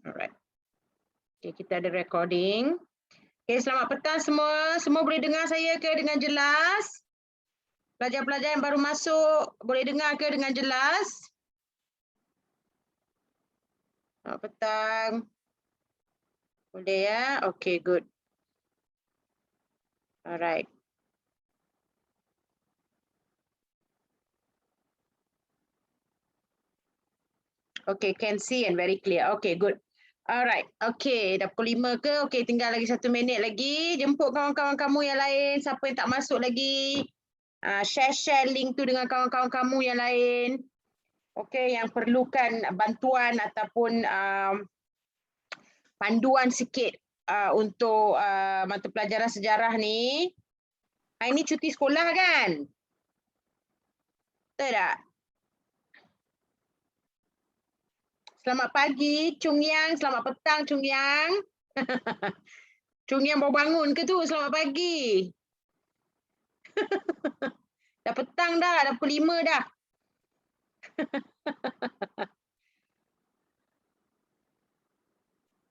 Alright. Okay, kita ada recording. Okay, selamat petang semua. Semua boleh dengar saya ke dengan jelas? Pelajar-pelajar yang baru masuk, boleh dengar ke dengan jelas? Selamat petang. Boleh ya? Okay, good. Alright. Okay, can see and very clear. Okay, good. Alright, okay, dah pukul 5 ke? Okay, tinggal lagi 1 minit lagi. Jemput kawan-kawan kamu yang lain. Siapa yang tak masuk lagi? Share link tu dengan kawan-kawan kamu yang lain. Okay, yang perlukan bantuan ataupun panduan sikit untuk mata pelajaran sejarah ni. Hari ni cuti sekolah kan? Betul tak? Selamat pagi, Chung Yang. Selamat petang, Chung Yang. Chung Yang baru bangun ke tu? Selamat pagi. Dah petang dah pukul 5 dah.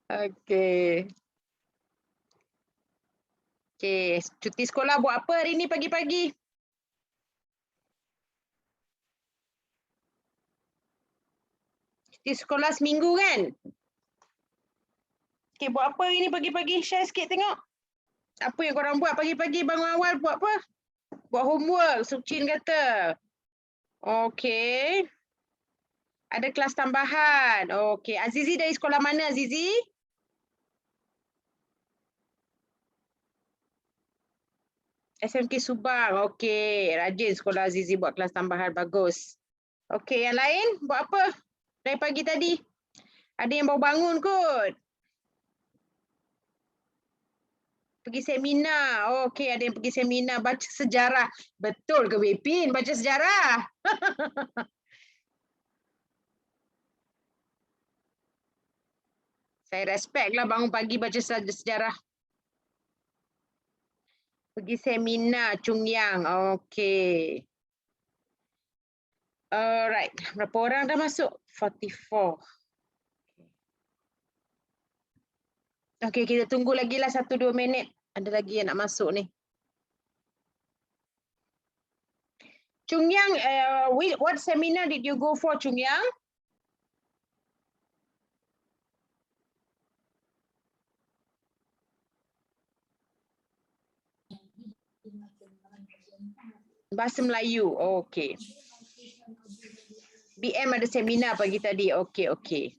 Okey. Okey, cuti sekolah buat apa hari ni pagi-pagi? Cuti sekolah seminggu kan? Okey, buat apa hari ni pagi-pagi? Share sikit tengok. Apa yang korang buat pagi-pagi bangun awal buat apa? Buat homework, Sucin kata. Okey. Ada kelas tambahan. Okey, Azizi dari sekolah mana Azizi? SMK Subang. Okey, rajin sekolah Azizi buat kelas tambahan, bagus. Okey, yang lain buat apa dari pagi tadi? Ada yang baru bangun kot. Pergi seminar. Okey, ada yang pergi seminar baca sejarah. Betul ke Wipin baca sejarah? Saya respect lah bangun pagi baca sejarah. Pergi seminar Chung Yang. Okey. Alright. Berapa orang dah masuk? 44. Okey, kita tunggu lagi lah 1-2 minit. Ada lagi yang nak masuk ni. Chung Yang, what seminar did you go for, Chung Yang? Bahasa Melayu. Okey. BM ada seminar pagi tadi. Okey.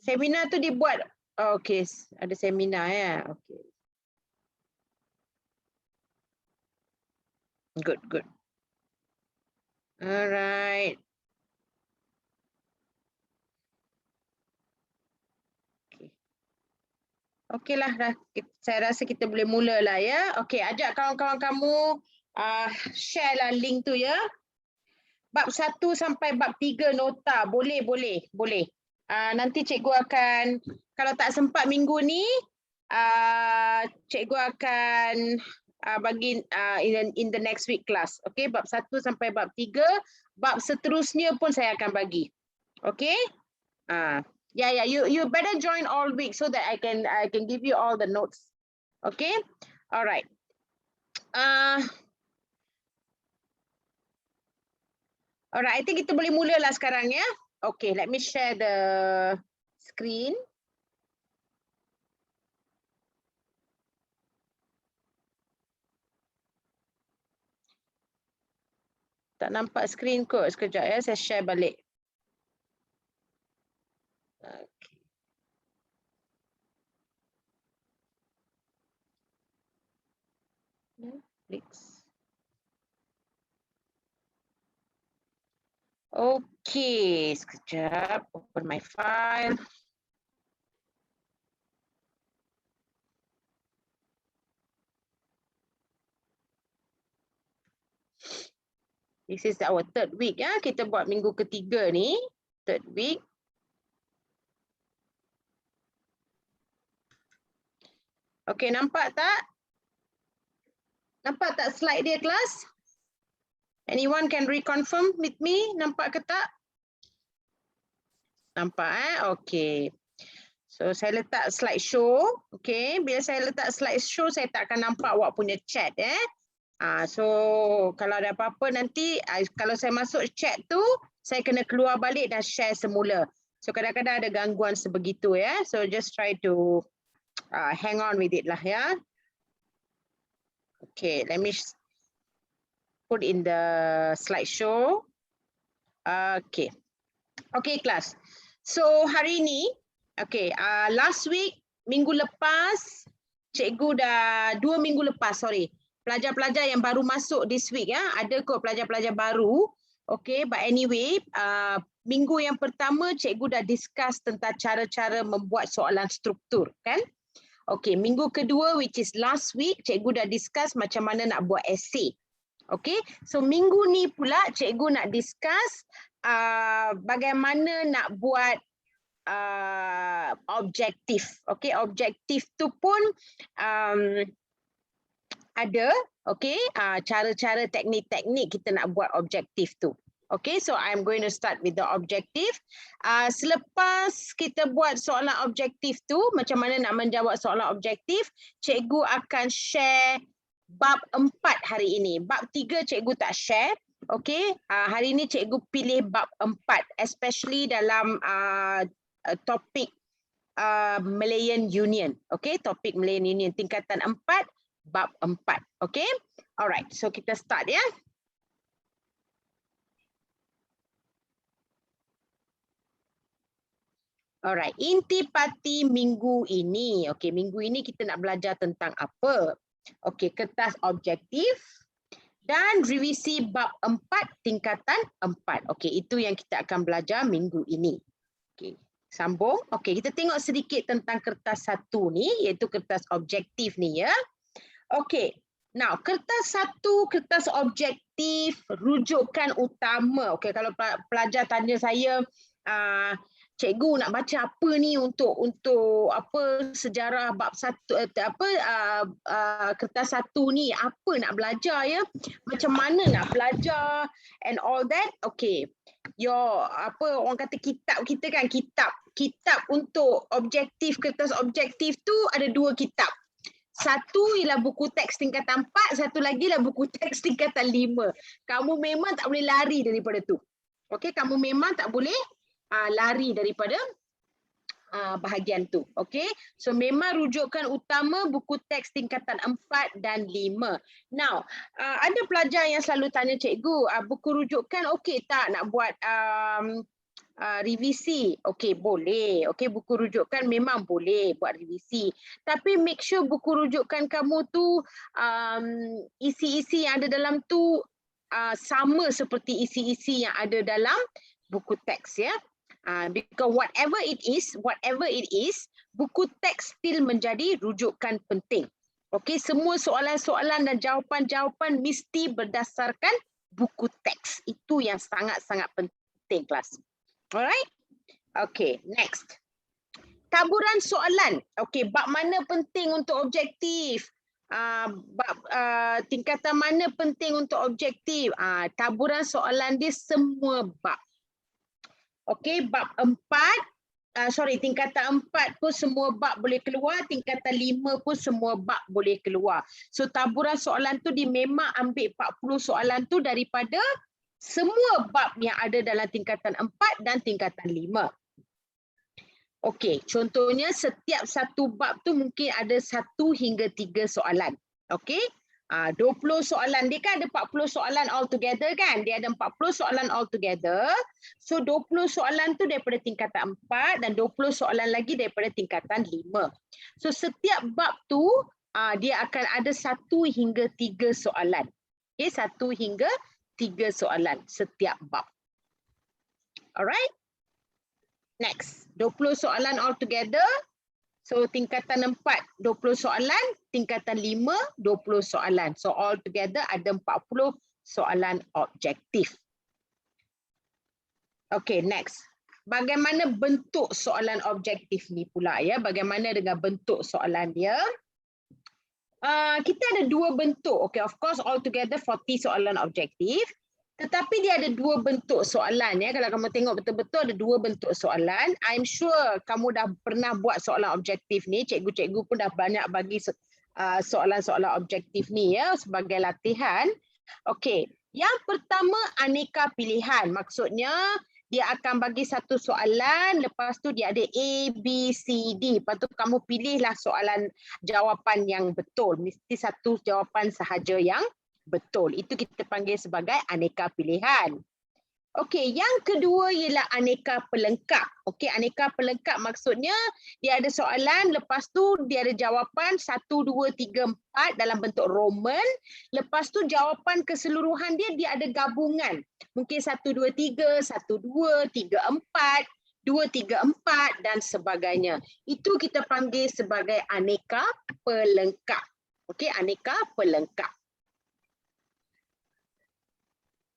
Seminar tu dibuat. Okey, ada seminar ya. Okey. Good. Alright. Okey lah, saya rasa kita boleh mula lah ya. Okey, ajak kawan-kawan kamu share lah link tu ya. Bab 1 sampai bab 3 nota. Boleh. Nanti cikgu akan, kalau tak sempat minggu ni, cikgu akan bagi in the next week class. Okey, bab 1 sampai bab 3. Bab seterusnya pun saya akan bagi. Okey? Yeah, you better join all week so that I can give you all the notes. Okay? All right. Alright, I think kita boleh mulalah sekarang ya. Okay, let me share the screen. Tak nampak screen kot. Sekejap ya, saya share balik. Okay. Netflix. Okay, sekejap. Open my file. This is our third week ya. Kita buat minggu ketiga ni. Third week. Okay, nampak tak? Nampak tak slide dia kelas? Anyone can reconfirm with me? Nampak ke tak? Nampak Okey. So saya letak slideshow. Okey, bila saya letak slideshow saya tak akan nampak awak punya chat so kalau ada apa-apa nanti kalau saya masuk chat tu saya kena keluar balik dan share semula. So kadang-kadang ada gangguan sebegitu So just try to hang on with it lah Okay, let me put in the slideshow. Okay. Okay, kelas. So hari ni, okay, last week, minggu lepas, cikgu dah 2 minggu lepas, sorry. Pelajar-pelajar yang baru masuk this week ada kot pelajar-pelajar baru. Okay, but anyway, minggu yang pertama cikgu dah discuss tentang cara-cara membuat soalan struktur, kan? Okay, minggu kedua which is last week, cikgu dah discuss macam mana nak buat essay. Okay, so minggu ni pula cikgu nak discuss bagaimana nak buat objektif. Okay, objektif tu pun ada, okay, cara-cara teknik-teknik kita nak buat objektif tu. Okay, so I'm going to start with the objective. Selepas kita buat soalan objektif tu, macam mana nak menjawab soalan objektif, cikgu akan share bab 4 hari ini. Bab 3 cikgu tak share. Okay, hari ini cikgu pilih bab 4, especially dalam topik Malayan Union. Okay, topik Malayan Union tingkatan 4, bab 4. Okay, alright, so kita start Alright, intipati minggu ini. Okay, minggu ini kita nak belajar tentang apa? Okay, kertas objektif dan revisi bab 4 tingkatan 4. Okay, itu yang kita akan belajar minggu ini. Okay, sambung. Okay, kita tengok sedikit tentang kertas 1 ni, iaitu kertas objektif ni Okay, now kertas 1, kertas objektif, rujukan utama. Okay, kalau pelajar tanya saya, cikgu nak baca apa ni untuk apa sejarah bab 1 kertas 1 ni, apa nak belajar macam mana nak belajar and all that. Okay, apa orang kata kitab kita kan, kitab untuk objektif, kertas objektif tu ada 2 kitab. Satu ialah buku teks tingkatan 4, satu lagi ialah buku teks tingkatan 5. Kamu memang tak boleh lari daripada tu. Okay, kamu memang tak boleh lari daripada bahagian tu. Okay, so memang rujukan utama buku teks tingkatan 4 dan 5. Now, ada pelajar yang selalu tanya cikgu, buku rujukan okey tak nak buat revisi? Okey, boleh. Okey, buku rujukan memang boleh buat revisi. Tapi make sure buku rujukan kamu tu isi-isi yang ada dalam tu sama seperti isi-isi yang ada dalam buku teks because whatever it is, buku teks still menjadi rujukan penting. Okey, semua soalan-soalan dan jawapan-jawapan mesti berdasarkan buku teks. Itu yang sangat-sangat penting, kelas. Alright? Okey, next. Taburan soalan. Okey, bab mana penting untuk objektif? Bab tingkatan mana penting untuk objektif? Taburan soalan dia semua bab. Okey, bab 4, tingkatan 4 pun semua bab boleh keluar, tingkatan 5 pun semua bab boleh keluar. So taburan soalan tu dia memang ambil 40 soalan tu daripada semua bab yang ada dalam tingkatan 4 dan tingkatan 5. Okey, contohnya setiap satu bab tu mungkin ada 1 hingga 3 soalan. Okey? 20 soalan, dia kan ada 40 soalan all together kan, dia ada 40 soalan all together. So 20 soalan tu daripada tingkatan 4 dan 20 soalan lagi daripada tingkatan 5. So setiap bab tu dia akan ada 1 hingga 3 soalan. Okay, 1 hingga 3 soalan setiap bab. Alright, next, 20 soalan all together. So tingkatan 4, 20 soalan, tingkatan 5, 20 soalan. So all together ada 40 soalan objektif. Okay, next. Bagaimana bentuk soalan objektif ni pula Bagaimana dengan bentuk soalan dia? Kita ada 2 bentuk. Okay, of course all together 40 soalan objektif. Tetapi dia ada dua bentuk soalan ya. Kalau kamu tengok betul-betul ada dua bentuk soalan. I'm sure kamu dah pernah buat soalan objektif ni. Cikgu-cikgu pun dah banyak bagi soalan-soalan objektif ni ya sebagai latihan. Okey, yang pertama aneka pilihan. Maksudnya dia akan bagi satu soalan, lepas tu dia ada A, B, C, D. Lepas tu kamu pilihlah soalan jawapan yang betul. Mesti satu jawapan sahaja yang betul. Itu kita panggil sebagai aneka pilihan. Okey, yang kedua ialah aneka pelengkap. Okey, aneka pelengkap maksudnya dia ada soalan, lepas tu dia ada jawapan 1, 2, 3, 4 dalam bentuk Roman. Lepas tu jawapan keseluruhan dia ada gabungan. Mungkin 1, 2, 3, 1, 2, 3, 4, 2, 3, 4 dan sebagainya. Itu kita panggil sebagai aneka pelengkap. Okey, aneka pelengkap.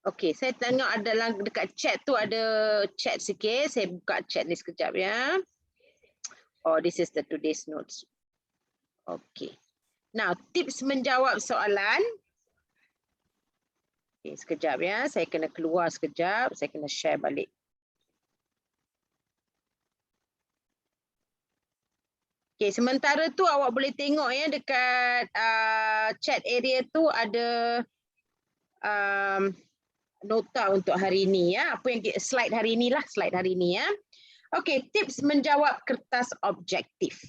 Okey, saya tengok ada dekat chat tu ada chat sikit. Saya buka chat ni sekejap ya. Oh, this is the today's notes. Okey. Now, tips menjawab soalan. Okey, sekejap ya. Saya kena keluar sekejap. Saya kena share balik. Okey, sementara tu awak boleh tengok ya dekat chat area tu ada nota untuk hari ini ya. Apa yang slide hari ini lah, slide hari ini ya. Okey, tips menjawab kertas objektif.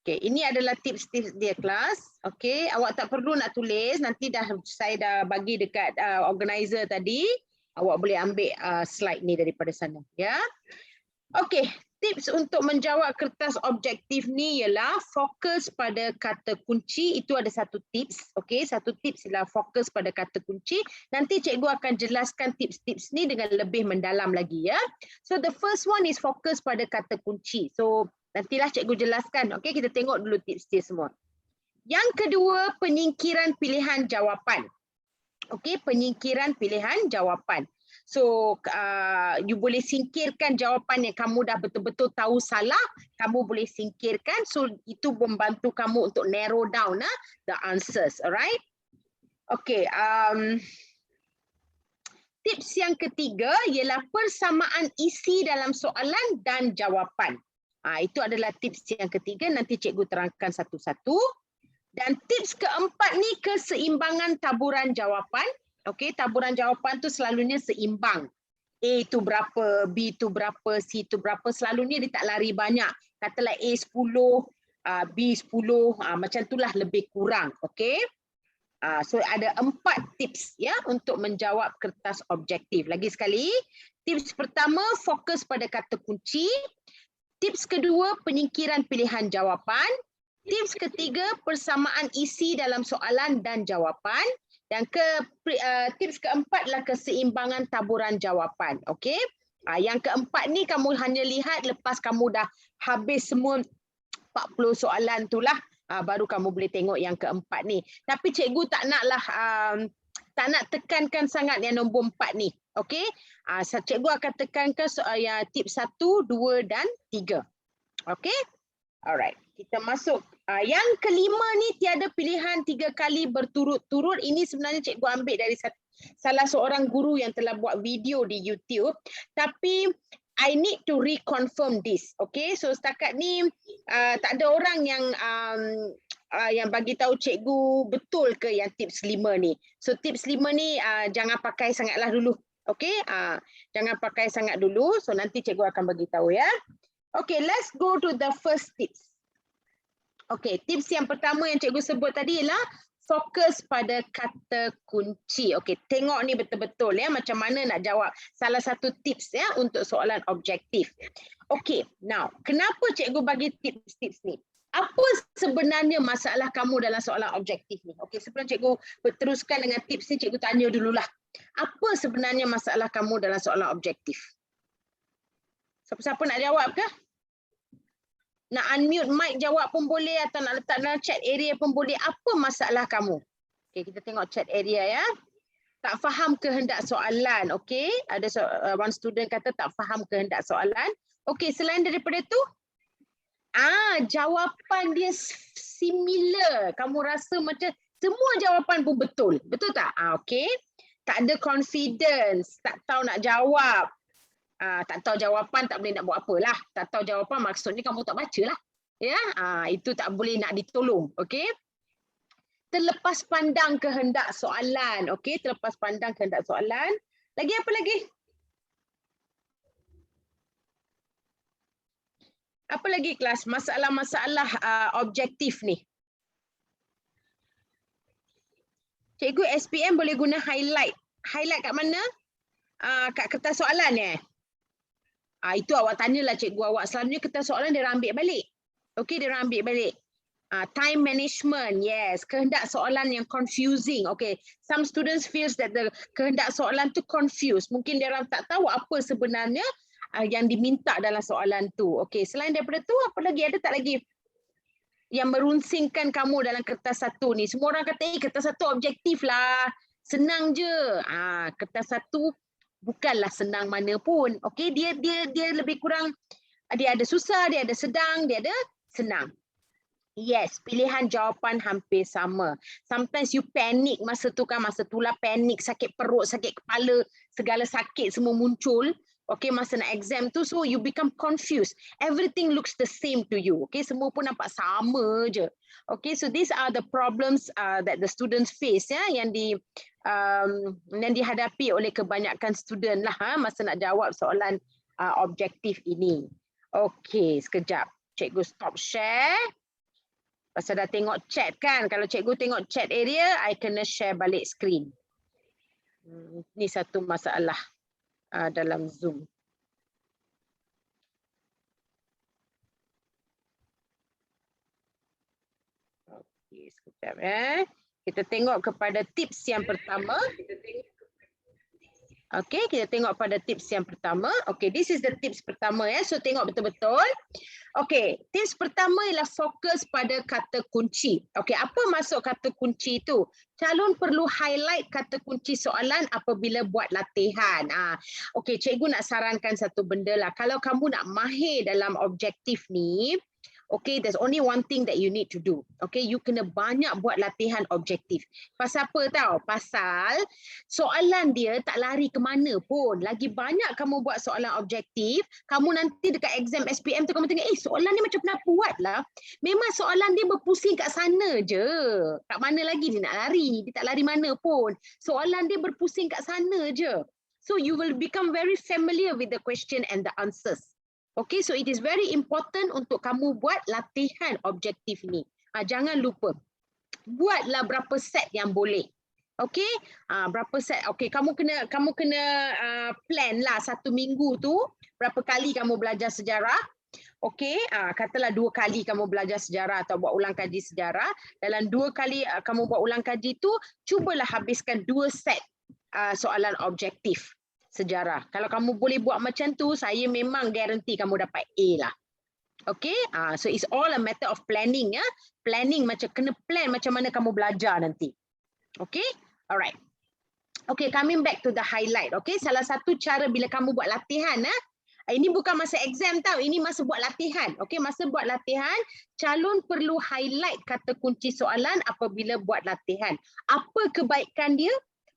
Okey, ini adalah tips-tips dia kelas. Okey, awak tak perlu nak tulis, nanti saya dah bagi dekat organizer tadi. Awak boleh ambil slide ni daripada sana ya. Okey, tips untuk menjawab kertas objektif ni ialah fokus pada kata kunci. Itu ada satu tips. Okey, satu tips ialah fokus pada kata kunci. Nanti cikgu akan jelaskan tips-tips ni dengan lebih mendalam lagi ya. So the first one is fokus pada kata kunci. So nantilah cikgu jelaskan. Okey, kita tengok dulu tips dia semua. Yang kedua, penyingkiran pilihan jawapan. Okey, penyingkiran pilihan jawapan. So you boleh singkirkan jawapan yang kamu dah betul-betul tahu salah, kamu boleh singkirkan. So itu membantu kamu untuk narrow down the answers, alright? Okay, tips yang ketiga ialah persamaan isi dalam soalan dan jawapan. Itu adalah tips yang ketiga, nanti cikgu terangkan satu-satu. Dan tips keempat ni keseimbangan taburan jawapan. Okey, taburan jawapan tu selalunya seimbang. A tu berapa, B tu berapa, C tu berapa. Selalunya dia tak lari banyak. Katalah A 10, B 10, macam itulah lebih kurang. Okey. So ada 4 tips ya untuk menjawab kertas objektif. Lagi sekali, tips pertama fokus pada kata kunci. Tips kedua penyingkiran pilihan jawapan. Tips ketiga persamaan isi dalam soalan dan jawapan. Dan tips keempat adalah keseimbangan taburan jawapan. Okey. Yang keempat ni kamu hanya lihat lepas kamu dah habis semua 40 soalan tu lah. Baru kamu boleh tengok yang keempat ni. Tapi cikgu tak nak tekankan sangat yang nombor 4 ni. Okey. Cikgu akan tekankan tips 1, 2 dan 3. Okey. Alright. Kita masuk. Yang kelima ni tiada pilihan 3 kali berturut-turut. Ini sebenarnya cikgu ambil dari salah seorang guru yang telah buat video di YouTube. Tapi I need to reconfirm this. Okay, so setakat ni tak ada orang yang bagi tahu cikgu betul ke yang tips 5 ni. So tips 5 ni jangan pakai sangatlah dulu. Okay, jangan pakai sangat dulu. So nanti cikgu akan bagi tahu ya. Okay, let's go to the first tips. Okay, tips yang pertama yang cikgu sebut tadi ialah fokus pada kata kunci. Okay, tengok ni betul-betul ya macam mana nak jawab salah satu tips ya untuk soalan objektif. Okay, now kenapa cikgu bagi tips-tips ni? Apa sebenarnya masalah kamu dalam soalan objektif ni? Okay, sebelum cikgu berteruskan dengan tips ni, cikgu tanya dululah. Apa sebenarnya masalah kamu dalam soalan objektif? Siapa-siapa nak jawab ke? Nak unmute mic jawab pun boleh atau nak letak dalam chat area pun boleh. Apa masalah kamu? Okay, kita tengok chat area ya. Tak faham kehendak soalan. Okay, ada one student kata tak faham kehendak soalan. Okay, selain daripada tu, jawapan dia similar. Kamu rasa macam Semua jawapan pun betul. Betul tak? Okey. Tak ada confidence, tak tahu nak jawab. Tak tahu jawapan tak boleh nak buat apalah. Tak tahu jawapan maksudnya kamu tak baca lah. Ya, itu tak boleh nak ditolong. Okey. Terlepas pandang kehendak soalan. Okey, terlepas pandang kehendak soalan. Lagi apa lagi? Apa lagi kelas? Masalah-masalah objektif ni. Cikgu SPM boleh guna highlight. Highlight kat mana? Kat kertas soalan itu awak tanyalah cikgu awak. Selalunya kertas soalan dia ambil balik. Okey, dia ambil balik. Time management, yes. Kehendak soalan yang confusing. Okay, some students feels that the kehendak soalan tu confused. Mungkin dia orang tak tahu apa sebenarnya yang diminta dalam soalan tu. Okay, selain daripada tu, apa lagi? Ada tak lagi yang merunsingkan kamu dalam kertas satu ni? Semua orang kata, kertas satu objektif lah. Senang je. Kertas satu bukanlah senang mana pun. Okay, dia lebih kurang, dia ada susah, dia ada sedang, dia ada senang. Yes, pilihan jawapan hampir sama. Sometimes you panic masa tu kan, masa tu lah panic, sakit perut, sakit kepala, segala sakit semua muncul. Okay, masa nak exam tu, so you become confused. Everything looks the same to you. Okay, semua pun nampak sama je. Okay, so these are the problems that the students face yang dihadapi oleh kebanyakan student lah masa nak jawab soalan objektif ini. Okay, sekejap. Cikgu stop share. Pasal dah tengok chat kan. Kalau cikgu tengok chat area, I kena share balik screen. Ni satu masalah dalam Zoom. Okey, sekejap Kita tengok kepada tips yang pertama. Okey, kita tengok pada tips yang pertama. Okey, this is the tips pertama So tengok betul-betul. Okey, tips pertama ialah fokus pada kata kunci. Okey, apa maksud kata kunci itu? Calon perlu highlight kata kunci soalan apabila buat latihan. Okey, cikgu nak sarankan satu benda lah. Kalau kamu nak mahir dalam objektif ni, okay, there's only one thing that you need to do. Okay, you kena banyak buat latihan objektif. Pasal apa tahu? Pasal soalan dia tak lari ke mana pun. Lagi banyak kamu buat soalan objektif, kamu nanti dekat exam SPM tu kamu tengok, soalan ni macam pernah buat lah. Memang soalan dia berpusing kat sana je. Kat mana lagi dia nak lari? Dia tak lari mana pun. Soalan dia berpusing kat sana je. So you will become very familiar with the question and the answers. Okay, so it is very important untuk kamu buat latihan objektif ni. Jangan lupa. Buatlah berapa set yang boleh. Okay, berapa set. Okay, kamu kena plan lah 1 minggu tu berapa kali kamu belajar sejarah. Okay, katalah 2 kali kamu belajar sejarah atau buat ulang kaji sejarah. Dalam 2 kali kamu buat ulang kaji tu, cubalah habiskan 2 set soalan objektif sejarah. Kalau kamu boleh buat macam tu, saya memang guarantee kamu dapat A lah. Okay, so it's all a matter of planning Planning kena plan macam mana kamu belajar nanti. Okay, alright. Okay, coming back to the highlight. Okay, salah satu cara bila kamu buat latihan ini bukan masa exam tau, ini masa buat latihan. Okay, masa buat latihan, calon perlu highlight kata kunci soalan apabila buat latihan. Apa kebaikan dia?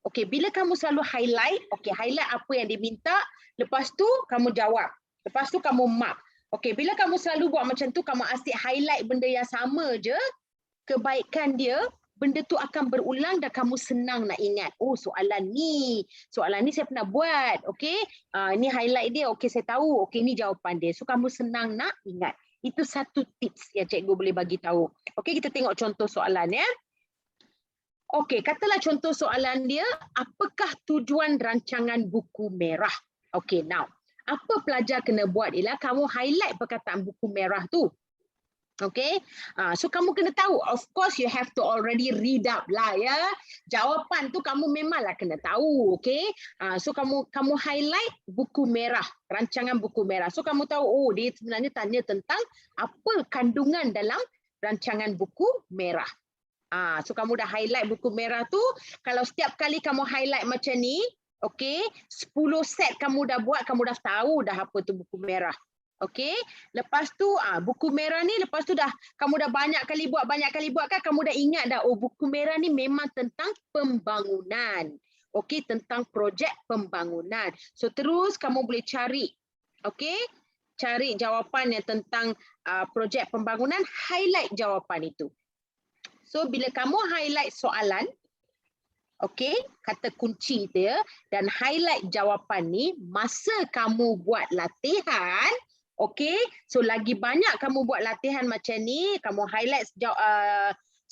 Okey, bila kamu selalu highlight, highlight apa yang diminta, lepas tu kamu jawab. Lepas tu kamu mark. Okey, bila kamu selalu buat macam tu, kamu asyik highlight benda yang sama je, kebaikan dia, benda tu akan berulang dan kamu senang nak ingat. Oh, soalan ni saya pernah buat. Okey, ini highlight dia. Okey, saya tahu. Okey, ini jawapan dia. So, kamu senang nak ingat. Itu satu tips yang cikgu boleh bagi tahu. Okey, kita tengok contoh soalan Okey, katalah contoh soalan dia, apakah tujuan rancangan buku merah? Okey, now, apa pelajar kena buat ialah kamu highlight perkataan buku merah tu. Okey, so kamu kena tahu, of course you have to already read up lah Jawapan tu kamu memanglah kena tahu, okey. So kamu highlight buku merah, rancangan buku merah. So kamu tahu, dia sebenarnya tanya tentang apa kandungan dalam rancangan buku merah. So kamu dah highlight buku merah tu. Kalau setiap kali kamu highlight macam ni, okey, 10 set kamu dah buat, kamu dah tahu dah apa tu buku merah. Okey, lepas tu buku merah ni lepas tu kamu dah banyak kali buat kan, kamu dah ingat dah, oh buku merah ni memang tentang pembangunan. Okey, tentang projek pembangunan. So terus kamu boleh cari. Okey, cari jawapan yang tentang projek pembangunan, highlight jawapan itu. So bila kamu highlight soalan, okey, kata kunci dia dan highlight jawapan ni, masa kamu buat latihan, okey, so lagi banyak kamu buat latihan macam ni, kamu highlight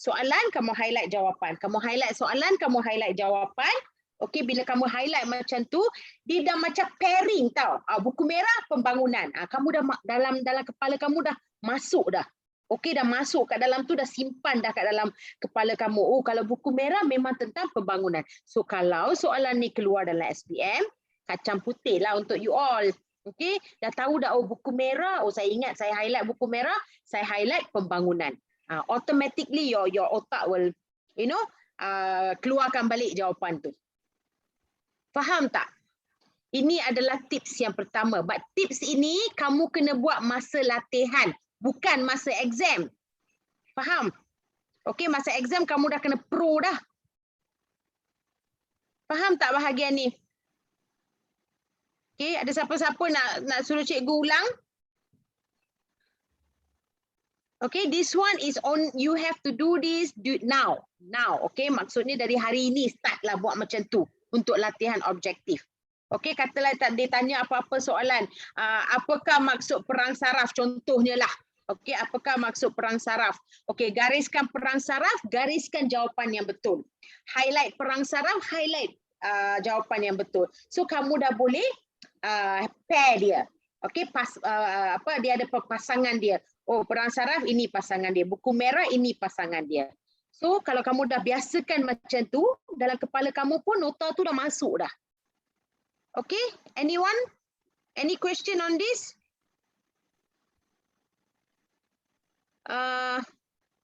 soalan, kamu highlight jawapan. Kamu highlight soalan, kamu highlight jawapan. Okey, bila kamu highlight macam tu, dia dah macam pairing tau. Buku merah pembangunan. Kamu dah dalam kepala kamu dah masuk dah. Okey, dah masuk kat dalam tu, dah simpan dah kat dalam kepala kamu. Oh, kalau buku merah memang tentang pembangunan. So, kalau soalan ni keluar dalam SPM, kacang putih lah untuk you all. Okey, dah tahu dah, oh buku merah, oh saya ingat saya highlight buku merah, saya highlight pembangunan. Automatically your otak will, keluarkan balik jawapan tu. Faham tak? Ini adalah tips yang pertama. But tips ini kamu kena buat masa latihan. Bukan masa exam. Faham? Okey, masa exam kamu dah kena pro dah. Faham tak bahagian ni? Okey, ada siapa-siapa nak suruh cikgu ulang? Okey, this one is on, you have to do this, do it now. Now, okey, maksudnya dari hari ini startlah buat macam tu untuk latihan objektif. Okey, katalah tak dia tanya apa-apa soalan. Apakah maksud perang saraf? Contohnya lah. Okey, apakah maksud perang saraf? Okey, gariskan perang saraf, gariskan jawapan yang betul. Highlight perang saraf, highlight jawapan yang betul. So kamu dah boleh pair dia. Okey, dia ada pasangan dia. Oh, perang saraf ini pasangan dia. Buku merah ini pasangan dia. So kalau kamu dah biasakan macam tu, dalam kepala kamu pun nota tu dah masuk dah. Okay, anyone? Any question on this?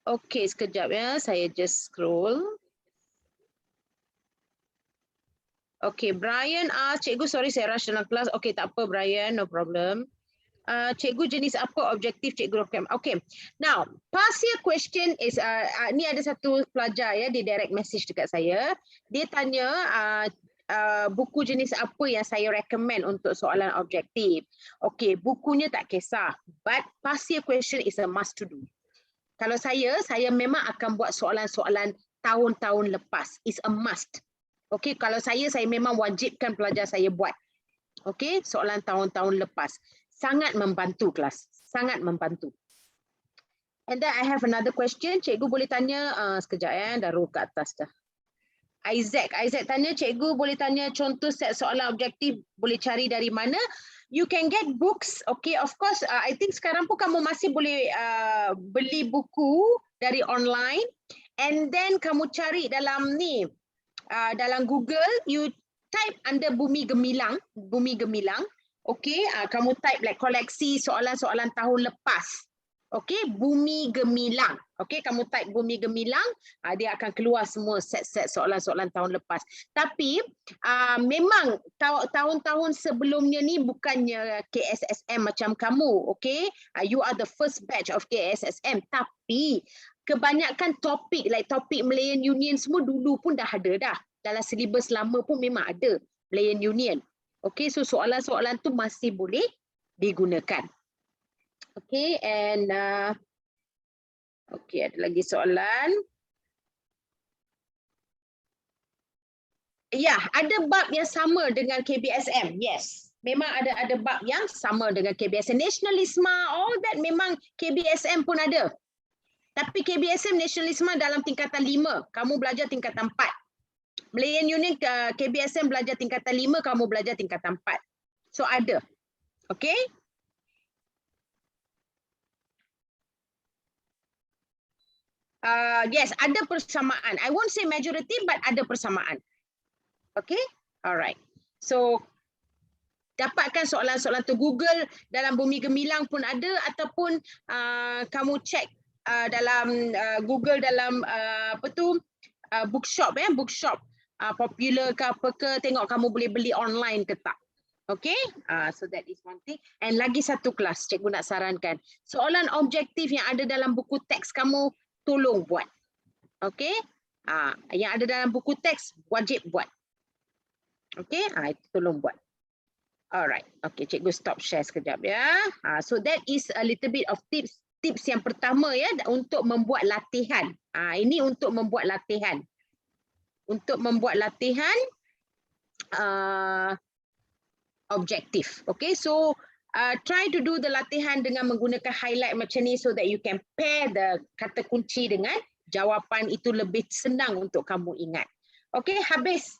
Okay, sekejap ya. Saya just scroll. Okay, Brian cikgu sorry saya rush dalam kelas. Okay, tak apa Brian, no problem. Cikgu jenis apa objektif cikgu program? Okay, now past year question is, ni ada satu pelajar ya, dia direct message dekat saya. Dia tanya buku jenis apa yang saya recommend untuk soalan objektif. Okay, bukunya tak kisah, but past year question is a must to do. Kalau saya memang akan buat soalan-soalan tahun-tahun lepas. It's a must. Okay, kalau saya memang wajibkan pelajar saya buat. Okay, soalan tahun-tahun lepas. Sangat membantu kelas. Sangat membantu. And then I have another question. Cikgu boleh tanya, sekejap ya, dah roll ke atas dah. Isaac tanya, cikgu boleh tanya contoh set soalan objektif, boleh cari dari mana? You can get books, okay, of course, I think sekarang pun kamu masih boleh beli buku dari online, and then kamu cari dalam ni, dalam Google, you type under Bumi Gemilang, okay, kamu type like koleksi soalan-soalan tahun lepas, okay, Bumi Gemilang, okay, kamu type Bumi Gemilang, dia akan keluar semua set-set soalan-soalan tahun lepas. Tapi memang tahun-tahun sebelumnya ni bukannya KSSM macam kamu, okay, you are the first batch of KSSM, tapi kebanyakan topik like topik Malayan Union semua dulu pun dah ada dah. Dalam silibus lama pun memang ada Malayan Union. Okay, so soalan-soalan tu masih boleh digunakan. Okay, and okay, ada lagi soalan. Ya, ada bab yang sama dengan KBSM. Yes, memang ada bab yang sama dengan KBSM. Nasionalisme, all that memang KBSM pun ada. Tapi KBSM nasionalisme dalam tingkatan 5, kamu belajar tingkatan 4. Malayan Union KBSM belajar tingkatan 5, kamu belajar tingkatan 4. So ada. Okay? Yes, ada persamaan. I won't say majority, but ada persamaan. Okay? Alright. So, dapatkan soalan-soalan tu. Google dalam Bumi Gemilang pun ada, ataupun kamu check dalam Google dalam bookshop, bookshop popular ke apa ke, tengok kamu boleh beli online ke tak. Okay, so that is one thing. And lagi satu kelas, cikgu nak sarankan. Soalan objektif yang ada dalam buku teks kamu, tolong buat. Okay, yang ada dalam buku teks, wajib buat. Okay, itu tolong buat. Alright, okay, cikgu stop share sekejap ya. So that is a little bit of tips. Tips yang pertama ya, untuk membuat latihan. Ini untuk membuat latihan. Untuk membuat latihan objektif. Okay, so try to do the latihan dengan menggunakan highlight macam ni so that you can pair the kata kunci dengan jawapan, itu lebih senang untuk kamu ingat. Okay, habis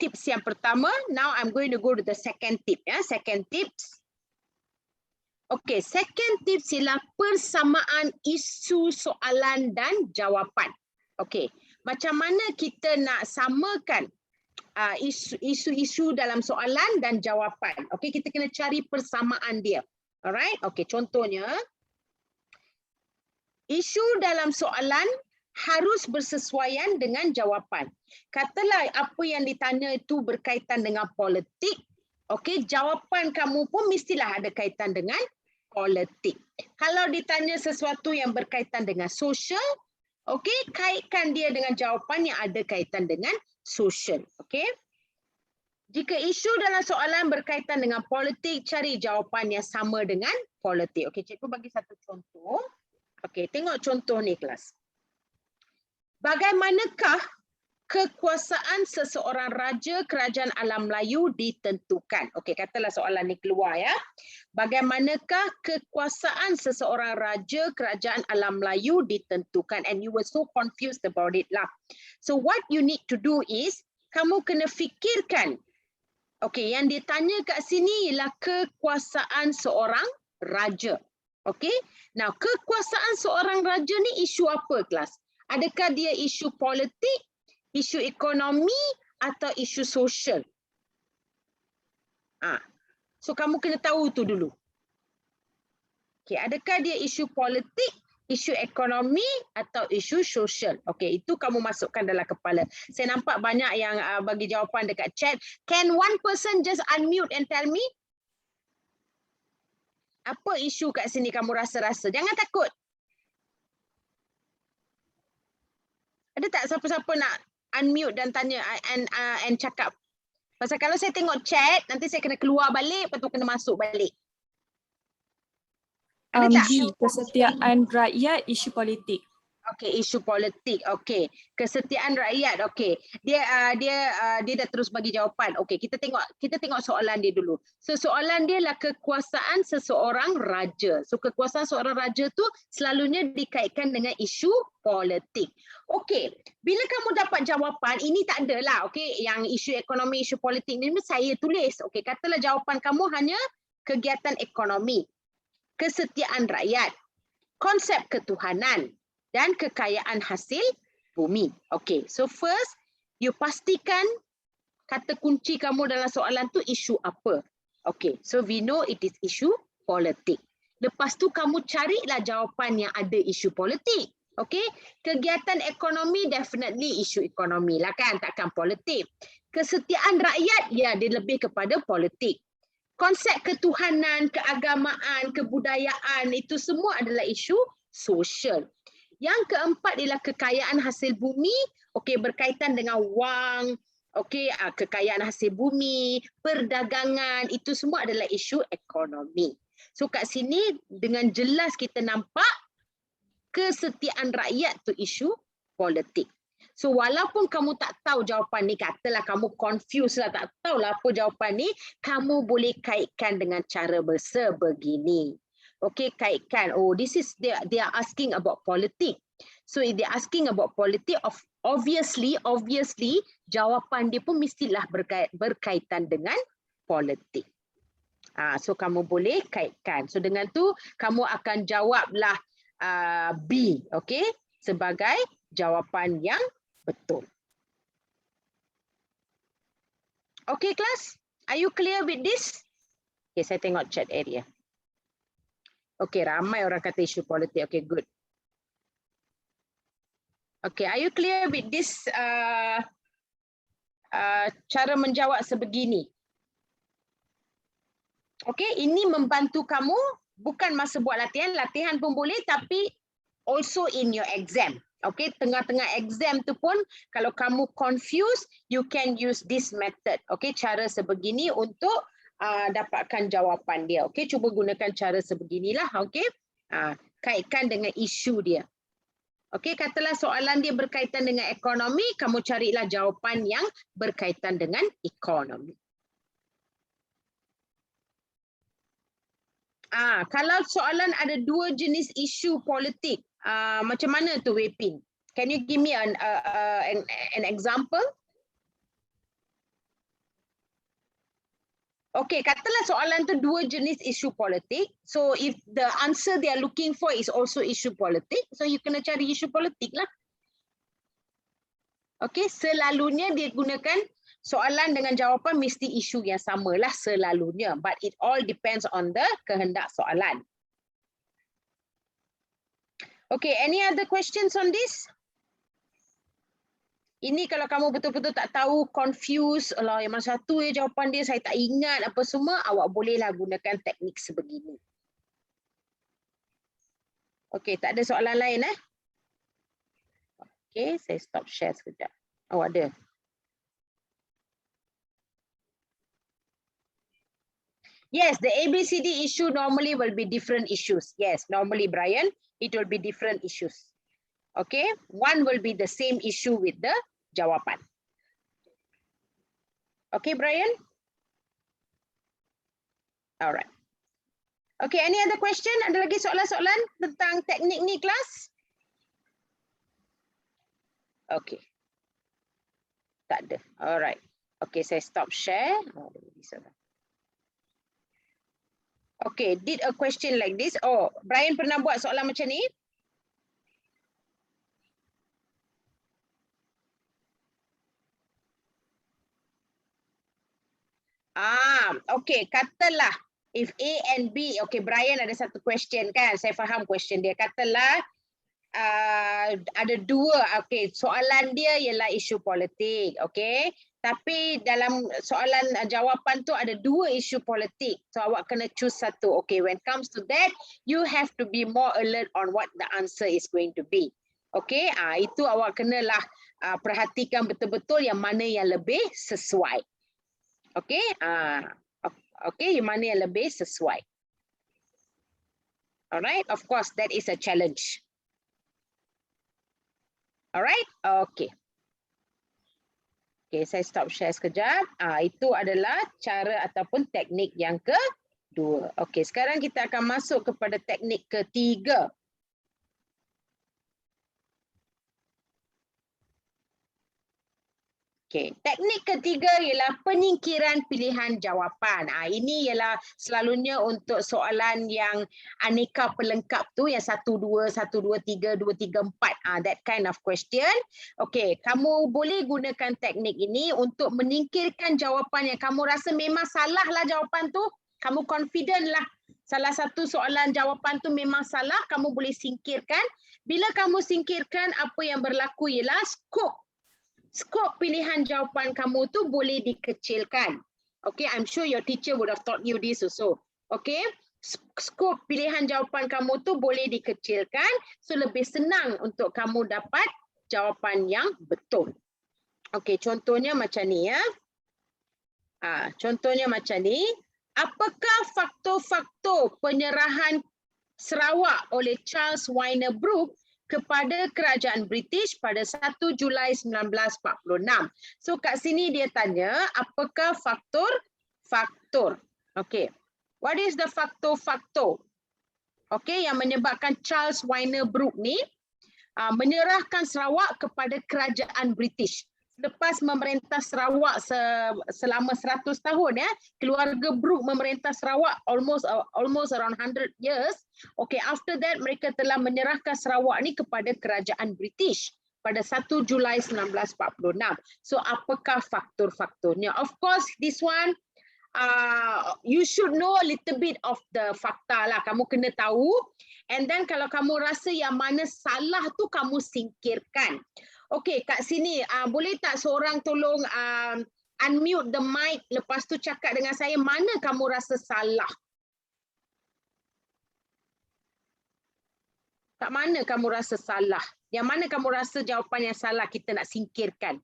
tips yang pertama. Now I'm going to go to the second tip. Ya, second tips. Okay, second tips ialah persamaan isu soalan dan jawapan. Okay, macam mana kita nak samakan isu-isu dalam soalan dan jawapan. Okay, kita kena cari persamaan dia. Alright, okay, contohnya isu dalam soalan harus bersesuaian dengan jawapan. Katalah apa yang ditanya itu berkaitan dengan politik, okay, jawapan kamu pun mestilah ada kaitan dengan politik. Kalau ditanya sesuatu yang berkaitan dengan sosial, okay, kaitkan dia dengan jawapan yang ada kaitan dengan sosial. Okay. Jika isu dalam soalan berkaitan dengan politik, cari jawapan yang sama dengan politik. Okay, cikgu bagi satu contoh. Okay, tengok contoh ni kelas. Bagaimanakah kekuasaan seseorang raja kerajaan alam Melayu ditentukan? Okey, katalah soalan ni keluar ya. Bagaimanakah kekuasaan seseorang raja kerajaan alam Melayu ditentukan? And you were so confused about it lah. So what you need to do is, kamu kena fikirkan. Okey, yang ditanya kat sini ialah kekuasaan seorang raja. Okey, now kekuasaan seorang raja ni isu apa kelas? Adakah dia isu politik, isu ekonomi atau isu sosial? So kamu kena tahu tu dulu. Okay, adakah dia isu politik, isu ekonomi atau isu sosial? Okay, itu kamu masukkan dalam kepala. Saya nampak banyak yang bagi jawapan dekat chat. Can one person just unmute and tell me? Apa isu kat sini kamu rasa-rasa? Jangan takut. Ada tak siapa-siapa nak unmute dan tanya and cakap? Pasal kalau saya tengok chat, nanti saya kena keluar balik, lepas tu kena masuk balik. Ada tak? B, kesetiaan rakyat, isu politik. Okey, isu politik. Okey, kesetiaan rakyat. Okey, dia dah terus bagi jawapan. Okey, kita tengok soalan dia dulu. So soalan dia lah kekuasaan seseorang raja. So kekuasaan seorang raja tu selalunya dikaitkan dengan isu politik. Okey, bila kamu dapat jawapan, ini tak adalah. Okey, yang isu ekonomi, isu politik ni saya tulis. Okey, katalah jawapan kamu hanya kegiatan ekonomi, kesetiaan rakyat, konsep ketuhanan dan kekayaan hasil bumi. Okay, so first, you pastikan kata kunci kamu dalam soalan tu isu apa. Okay, so we know it is isu politik. Lepas tu kamu carilah jawapan yang ada isu politik. Okay, kegiatan ekonomi definitely isu ekonomi lah kan, takkan politik. Kesetiaan rakyat, ya dia lebih kepada politik. Konsep ketuhanan, keagamaan, kebudayaan, itu semua adalah isu sosial. Yang keempat ialah kekayaan hasil bumi, okey, berkaitan dengan wang, okey, kekayaan hasil bumi, perdagangan, itu semua adalah isu ekonomi. So kat sini dengan jelas kita nampak kesetiaan rakyat tu isu politik. So walaupun kamu tak tahu jawapan ni, katalah kamu confused lah, tak tahulah apa jawapan ni, kamu boleh kaitkan dengan cara sebegini. Okay, kaitkan. Oh, this is they are asking about politics. So if they are asking about politics, obviously jawapan dia pun mestilah berkaitan dengan politik. So kamu boleh kaitkan. So dengan tu kamu akan jawablah B, okay, sebagai jawapan yang betul. Okay, class, are you clear with this? Okay, saya tengok chat area. Okay, ramai orang kata isu politik. Okay, good. Okay, are you clear with this cara menjawab sebegini. Okey, ini membantu kamu bukan masa buat latihan, latihan pun boleh tapi also in your exam. Okey, tengah-tengah exam tu pun kalau kamu confused, you can use this method. Okey, cara sebegini untuk dapatkan jawapan dia. Okey, cuba gunakan cara sebeginilah. Okey, kaitkan dengan isu dia. Okey, katalah soalan dia berkaitan dengan ekonomi, kamu carilah jawapan yang berkaitan dengan ekonomi. Kalau soalan ada dua jenis isu politik, macam mana tu Wei Ping? Can you give me an example? Okay, katalah soalan tu dua jenis isu politik. So if the answer they are looking for is also isu politik, so you kena cari isu politik lah. Okay, selalunya dia gunakan soalan dengan jawapan mesti isu yang samalah selalunya. But it all depends on the kehendak soalan. Okay, any other questions on this? Ini kalau kamu betul-betul tak tahu, confused, alah yang mana satu ya jawapan dia, saya tak ingat apa semua, awak bolehlah gunakan teknik sebegini. Okay, tak ada soalan lain Okay, saya stop share sekejap. Oh, ada. Yes, the ABCD issue normally will be different issues. Yes, normally, Brian, it will be different issues. Okay, one will be the same issue with the jawapan. Okay, Brian? All right. Okay, any other question? Ada lagi soalan-soalan tentang teknik ni, kelas? Okay. Tak ada. All right. Okay, saya stop share. Okay, did a question like this. Oh, Brian pernah buat soalan macam ni? Okay, katalah if A and B, okay, Brian ada satu question kan, saya faham question dia. Katalah ada dua, okay, soalan dia ialah isu politik, okay. Tapi dalam soalan jawapan tu ada dua isu politik. So awak kena choose satu. Okay, when it comes to that, you have to be more alert on what the answer is going to be. Okay, itu awak kenalah perhatikan betul-betul yang mana yang lebih sesuai. Okay, okay, yang mana yang lebih sesuai. Alright, of course that is a challenge. Alright, okay. Okay, saya stop share sekejap. Itu adalah cara ataupun teknik yang kedua. Okay, sekarang kita akan masuk kepada teknik ketiga. Okay, teknik ketiga ialah penyingkiran pilihan jawapan. Ini ialah selalunya untuk soalan yang aneka pelengkap tu, yang 1, 2, 1, 2, 3, 2, 3, 4. That kind of question. Okay, kamu boleh gunakan teknik ini untuk menyingkirkan jawapan yang kamu rasa memang salah lah jawapan tu. Kamu confident lah salah satu soalan jawapan tu memang salah, kamu boleh singkirkan. Bila kamu singkirkan, apa yang berlaku ialah skop pilihan jawapan kamu tu boleh dikecilkan. Okay, I'm sure your teacher would have taught you this also. Okay, skop pilihan jawapan kamu tu boleh dikecilkan, so lebih senang untuk kamu dapat jawapan yang betul. Okay, contohnya macam ni ya. Contohnya macam ni. Apakah faktor-faktor penyerahan Sarawak oleh Charles Wyner Brooke kepada kerajaan British pada 1 Julai 1946. So kat sini dia tanya apakah faktor-faktor. Okay. What is the faktor-faktor? Okay, yang menyebabkan Charles Wyner Brooke ni menyerahkan Sarawak kepada kerajaan British. Lepas memerintah Sarawak selama 100 tahun ya, keluarga Brooke memerintah Sarawak almost around 100 years. Okay, after that mereka telah menyerahkan Sarawak ni kepada kerajaan British pada 1 Julai 1946. So apakah faktor-faktornya? Of course this one you should know a little bit of the fakta lah. Kamu kena tahu. And then kalau kamu rasa yang mana salah tu kamu singkirkan. Okey, kat sini boleh tak seorang tolong unmute the mic lepas tu cakap dengan saya mana kamu rasa salah? Kat mana kamu rasa salah? Yang mana kamu rasa jawapan yang salah kita nak singkirkan?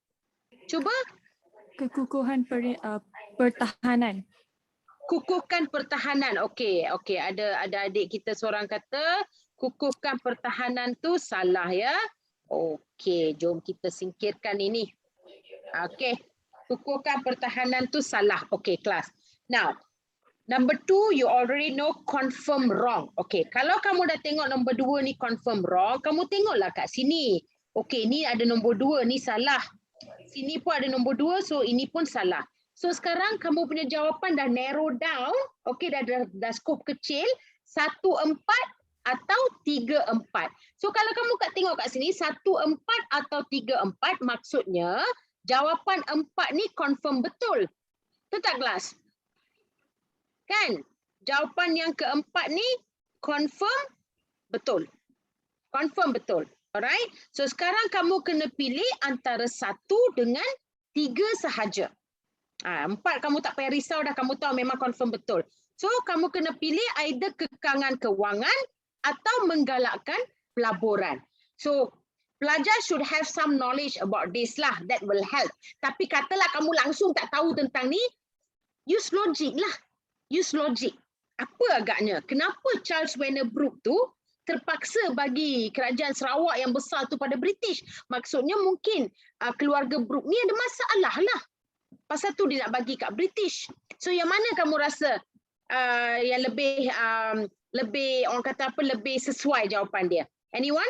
Cuba. Kekukuhan pertahanan. Kukuhkan pertahanan. Okey, okey. Ada adik kita seorang kata kukuhkan pertahanan tu salah ya. Okey, jom kita singkirkan ini. Okey. Kukuhkan pertahanan tu salah. Okey, kelas. Now, number 2 you already know confirm wrong. Okey, kalau kamu dah tengok nombor 2 ni confirm wrong, kamu tengoklah kat sini. Okey, ni ada nombor 2 ni salah. Sini pun ada nombor 2, so ini pun salah. So sekarang kamu punya jawapan dah narrow down, okey, dah skop kecil, 1, 4 atau 3, 4. So kalau kamu tengok kat sini 1, 4 atau 3, 4, maksudnya jawapan 4 ni confirm betul. Betul tak kelas? Kan? Jawapan yang keempat ni confirm betul. Confirm betul. Alright? So sekarang kamu kena pilih antara 1 dengan 3 sahaja. 4 kamu tak payah risau dah, kamu tahu memang confirm betul. So kamu kena pilih either kekangan kewangan atau menggalakkan pelaburan. So pelajar should have some knowledge about this lah, that will help. Tapi katalah kamu langsung tak tahu tentang ni, use logic lah. Use logic. Apa agaknya? Kenapa Charles Wennerbrook tu terpaksa bagi kerajaan Sarawak yang besar tu pada British? Maksudnya mungkin keluarga Brooke ni ada masalah lah. Pasal tu dia nak bagi kat British. So yang mana kamu rasa yang lebih orang kata apa, lebih sesuai jawapan dia? Anyone?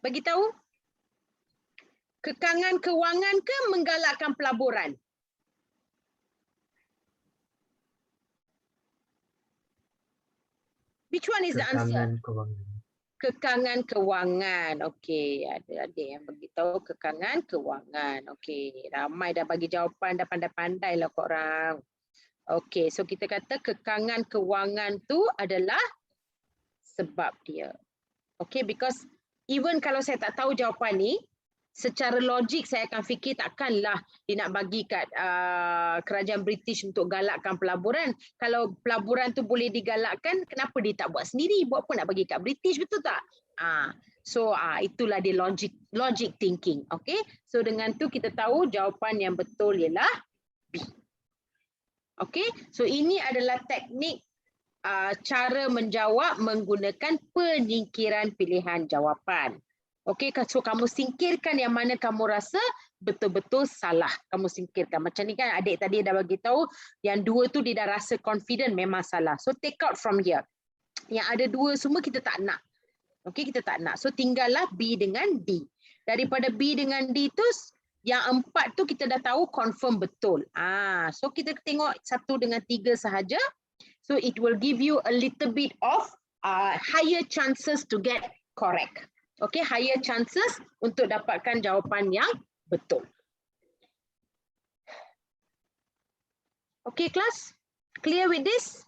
Bagi tahu? Kekangan kewangan ke menggalakkan pelaburan? Which one is the answer? Kekangan kewangan. Okey, ada adik yang beritahu kekangan kewangan. Okey, ramai dah bagi jawapan, dah pandai-pandai lah korang. Okey, so kita kata kekangan kewangan tu adalah sebab dia. Okey, because even kalau saya tak tahu jawapan ni, secara logik saya akan fikir takkanlah dia nak bagi kat kerajaan British untuk galakkan pelaburan. Kalau pelaburan tu boleh digalakkan, kenapa dia tak buat sendiri? Buat apa nak bagi kat British, betul tak? So itulah dia logic thinking. Okay, so dengan tu kita tahu jawapan yang betul ialah B. Okay, so ini adalah teknik cara menjawab menggunakan penyingkiran pilihan jawapan. Okey, so kamu singkirkan yang mana kamu rasa betul-betul salah. Kamu singkirkan. Macam ni kan adik tadi dah bagi tahu yang 2 tu dia dah rasa confident memang salah. So take out from here. Yang ada 2 semua kita tak nak. Okey, kita tak nak. So tinggallah B dengan D. Daripada B dengan D tu yang 4 tu kita dah tahu confirm betul. So kita tengok 1 dengan 3 sahaja. So it will give you a little bit of higher chances to get correct. Okay, higher chances untuk dapatkan jawapan yang betul. Okay, class? Clear with this?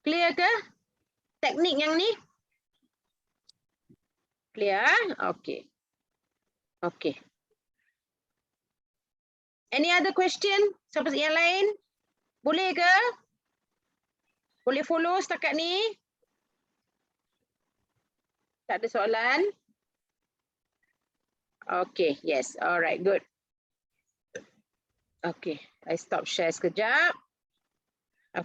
Clear ke? Teknik yang ni? Clear? Okay. Okay. Any other question? Siapa yang lain? Boleh ke? Boleh follow setakat ni? Tak ada soalan? Okay, yes. Alright, good. Okay, I stop share sekejap.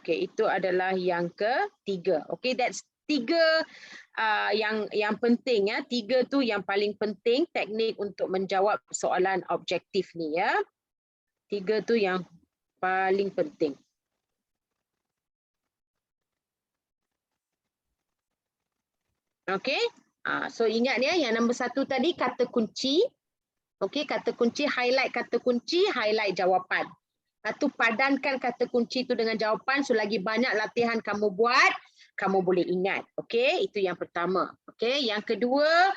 Okay, itu adalah yang ketiga. Okay, that's 3 yang penting ya. 3 tu yang paling penting teknik untuk menjawab soalan objektif ni ya. 3 tu yang paling penting. Okay, so ingat ya yang nombor 1 tadi kata kunci. Okay, kata kunci, highlight kata kunci, highlight jawapan. Tu padankan kata kunci tu dengan jawapan. So lagi banyak latihan kamu buat, kamu boleh ingat. Okay, itu yang pertama. Okay, yang kedua,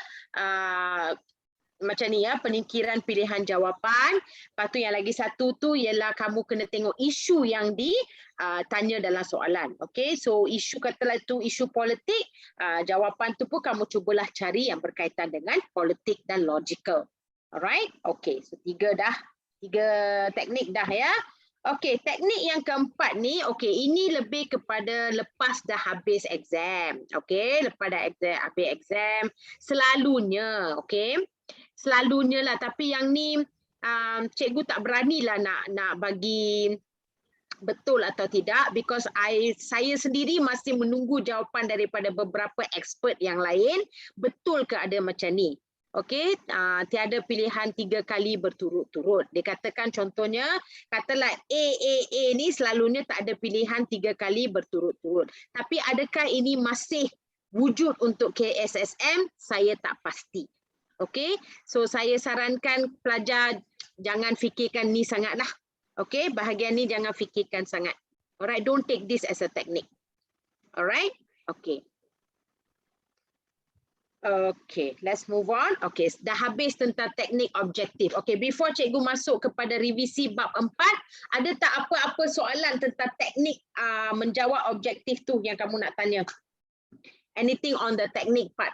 macam ni ya, penyingkiran pilihan jawapan. Lepas tu yang lagi satu tu ialah kamu kena tengok isu yang ditanya dalam soalan. Okay, so isu katalah itu isu politik, jawapan tu pun kamu cubalah cari yang berkaitan dengan politik dan logical. Alright, okay, so tiga teknik dah ya. Okay, teknik yang keempat ni, okay, ini lebih kepada lepas dah habis exam. Okay, lepas dah habis exam, selalunya, okay, selalunya lah, tapi yang ni cikgu tak beranilah nak bagi betul atau tidak, because saya sendiri masih menunggu jawapan daripada beberapa expert yang lain, betul ke ada macam ni. Okey, tiada pilihan 3 kali berturut-turut. Dikatakan contohnya, katalah A ni selalunya tak ada pilihan 3 kali berturut-turut. Tapi adakah ini masih wujud untuk KSSM? Saya tak pasti. Okey, so saya sarankan pelajar jangan fikirkan ni sangatlah. Okey, bahagian ni jangan fikirkan sangat. Alright, don't take this as a technique. Alright, okay. Okay, let's move on. Okay, dah habis tentang teknik objektif. Okay, before cikgu masuk kepada revisi bab 4, ada tak apa-apa soalan tentang teknik menjawab objektif tu yang kamu nak tanya? Anything on the technique part?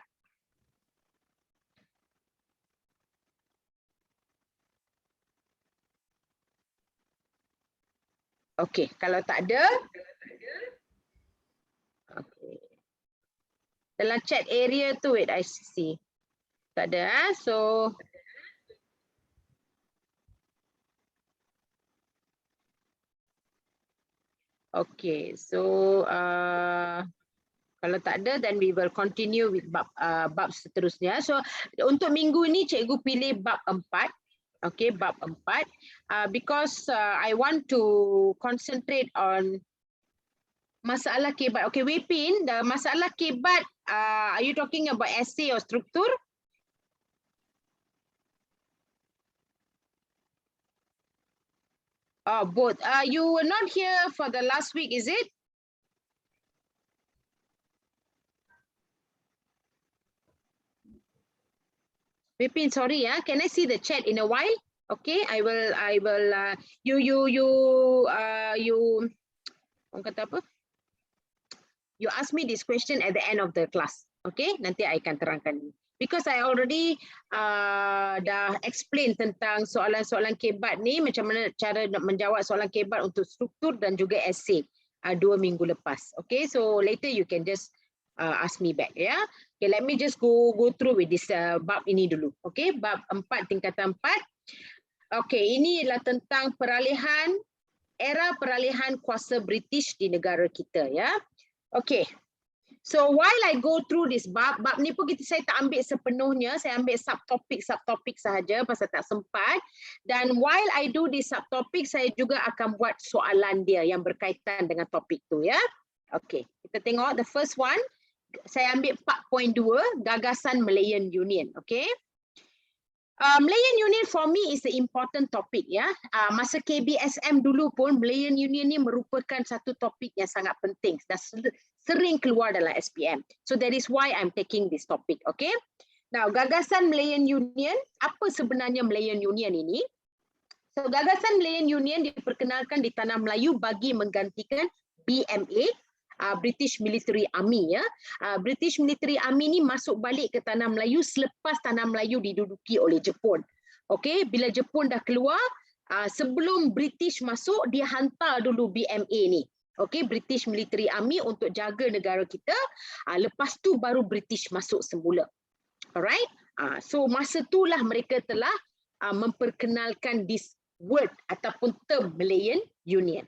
Okay, kalau tak ada, okay. Dalam chat area tu, wait, I see. Tak ada, so okay, so kalau tak ada, then we will continue with bab seterusnya. So untuk minggu ni cikgu pilih bab 4. Okay, bab 4. Because I want to concentrate on masalah kebat. Okay, Wipin, the masalah kebat, are you talking about essay or struktur? Oh, both. You were not here for the last week, is it? Wipin, sorry, can I see the chat in a while? Okay, I will. Orang kata apa? You ask me this question at the end of the class. Okay, nanti I akan terangkan. Because I already dah explain tentang soalan-soalan kebat ni, macam mana cara menjawab soalan kebat untuk struktur dan juga essay 2 minggu lepas. Okay, so later you can just ask me back, ya. Okay, let me just go through with this bab ini dulu. Okay, bab 4 tingkatan 4. Okay, ini adalah tentang era peralihan kuasa British di negara kita, ya. Okay, so while I go through this bab ni pun saya tak ambil sepenuhnya, saya ambil subtopik sahaja pasal tak sempat. Dan while I do this subtopik, saya juga akan buat soalan dia yang berkaitan dengan topik tu, ya. Okay, kita tengok the first one. Saya ambil 4.2, gagasan Malayan Union. Okay. Malayan Union for me is the important topic, ya. Masa KBSM dulu pun Malayan Union ni merupakan satu topik yang sangat penting. Dah sering keluar dalam SPM. So that is why I'm taking this topic. Okay. Now, gagasan Malayan Union, apa sebenarnya Malayan Union ini? So, gagasan Malayan Union diperkenalkan di Tanah Melayu bagi menggantikan BMA, British Military Army, ya. British Military Army ni masuk balik ke Tanah Melayu selepas Tanah Melayu diduduki oleh Jepun. Okey, bila Jepun dah keluar, sebelum British masuk, dia hantar dulu BMA ni. Okey, British Military Army untuk jaga negara kita. Lepas tu baru British masuk semula. Alright? So masa itulah mereka telah memperkenalkan this word ataupun term Malayan Union.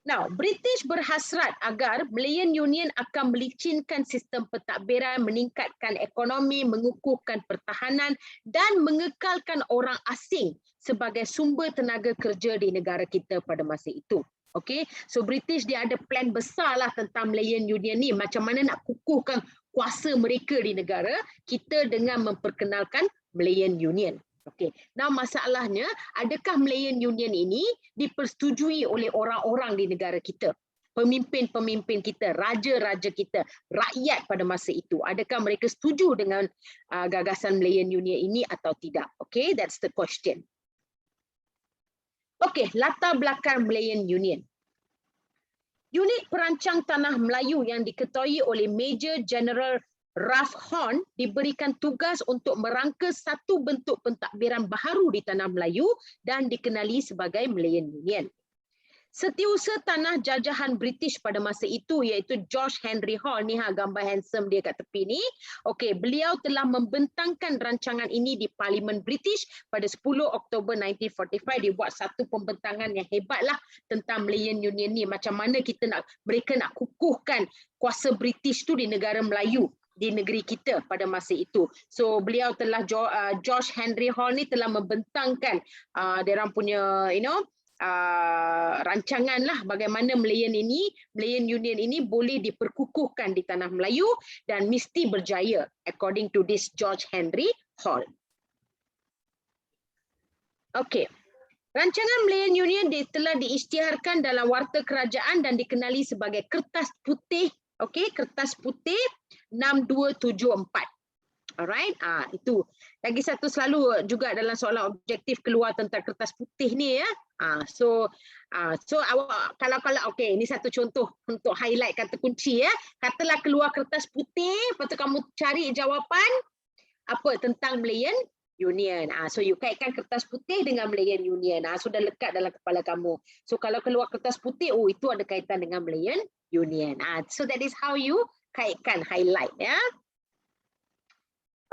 Now, British berhasrat agar Malayan Union akan melicinkan sistem pentadbiran, meningkatkan ekonomi, mengukuhkan pertahanan dan mengekalkan orang asing sebagai sumber tenaga kerja di negara kita pada masa itu. Okay, so British dia ada plan besar lah tentang Malayan Union ni, macam mana nak kukuhkan kuasa mereka di negara kita dengan memperkenalkan Malayan Union. Okey. Nah, masalahnya, adakah Malayan Union ini dipersetujui oleh orang-orang di negara kita? pemimpin-pemimpin kita, raja-raja kita, rakyat pada masa itu. Adakah mereka setuju dengan gagasan Malayan Union ini atau tidak? Okay, that's the question. Okay, latar belakang Malayan Union. Unit perancang tanah Melayu yang diketuai oleh Major General Ralph Horn diberikan tugas untuk merangka satu bentuk pentadbiran baharu di tanah Melayu dan dikenali sebagai Malayan Union. Setiausaha tanah jajahan British pada masa itu iaitu George Henry Hall, ni gambar handsome dia kat tepi ni. Okey, beliau telah membentangkan rancangan ini di Parlimen British pada 10 Oktober 1945. Dia buat satu pembentangan yang hebatlah tentang Malayan Union ni, macam mana mereka nak kukuhkan kuasa British tu di negara Melayu, di negeri kita pada masa itu. So beliau telah George Henry Hall ni telah membentangkan dia orang punya rancangan lah bagaimana Malayan Union ini boleh diperkukuhkan di tanah Melayu dan mesti berjaya according to this George Henry Hall. Okey. Rancangan Malayan Union telah diisytiharkan dalam warta kerajaan dan dikenali sebagai Kertas Putih, okey, Kertas Putih 6274. Alright, itu. Lagi satu selalu juga dalam soalan objektif keluar tentang kertas putih ni ya. So awak kalau okey, ini satu contoh untuk highlight kata kunci ya. Katalah keluar kertas putih, lepas tu kamu cari jawapan apa tentang Malayan Union. So you kaitkan kertas putih dengan Malayan Union. Sudah lekat dalam kepala kamu. So kalau keluar kertas putih, itu ada kaitan dengan Malayan Union. So that is how you kaitkan, highlight ya.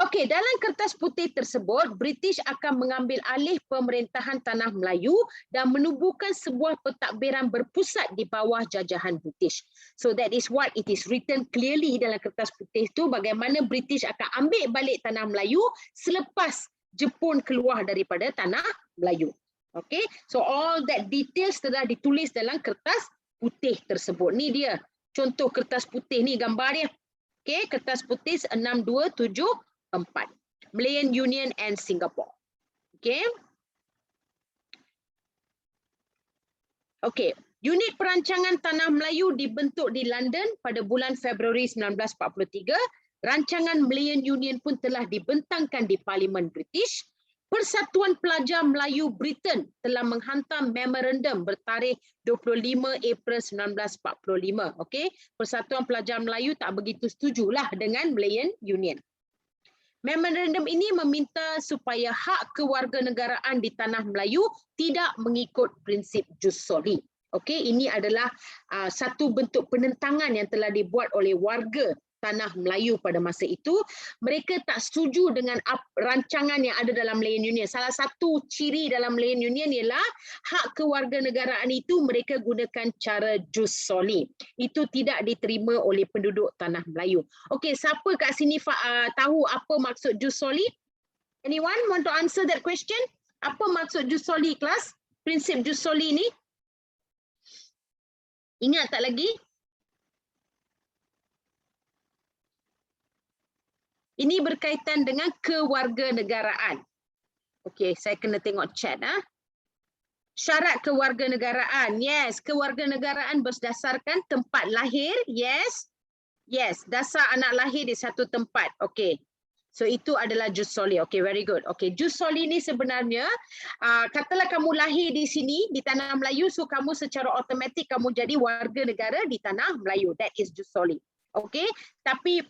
Okey, dalam kertas putih tersebut, British akan mengambil alih pemerintahan tanah Melayu dan menubuhkan sebuah pentadbiran berpusat di bawah jajahan British. So that is what it is written clearly dalam kertas putih itu, bagaimana British akan ambil balik tanah Melayu selepas Jepun keluar daripada tanah Melayu. Okey, so all that details telah ditulis dalam kertas putih tersebut. Ni dia contoh kertas putih ni, gambar dia. Okey, kertas putih 6274. Malayan Union and Singapore. Okay. Okay. Unit perancangan tanah Melayu dibentuk di London pada bulan Februari 1943. Rancangan Malayan Union pun telah dibentangkan di Parlimen British. Persatuan Pelajar Melayu Britain telah menghantar memorandum bertarikh 25 April 1945. Okay. Persatuan Pelajar Melayu tak begitu setujulah dengan Malayan Union. Memorandum ini meminta supaya hak kewarganegaraan di tanah Melayu tidak mengikut prinsip jus soli. Okey, ini adalah satu bentuk penentangan yang telah dibuat oleh warga tanah Melayu pada masa itu. Mereka tak setuju dengan rancangan yang ada dalam Malayan Union. Salah satu ciri dalam Malayan Union ialah hak kewarganegaraan itu mereka gunakan cara jus soli. Itu tidak diterima oleh penduduk tanah Melayu. Okey, siapa kat sini tahu apa maksud jus soli? Anyone want to answer that question? Apa maksud jus soli, kelas? Prinsip jus soli ni? Ingat tak lagi? Ini berkaitan dengan kewarganegaraan. Okey, saya kena tengok chat. Syarat kewarganegaraan. Yes, kewarganegaraan berdasarkan tempat lahir. Yes. Yes, dasar anak lahir di satu tempat. Okey. So itu adalah jus soli. Okey, very good. Okey, jus soli ni sebenarnya katalah kamu lahir di sini di tanah Melayu, so kamu secara automatik kamu jadi warga negara di tanah Melayu. That is jus soli. Okey, tapi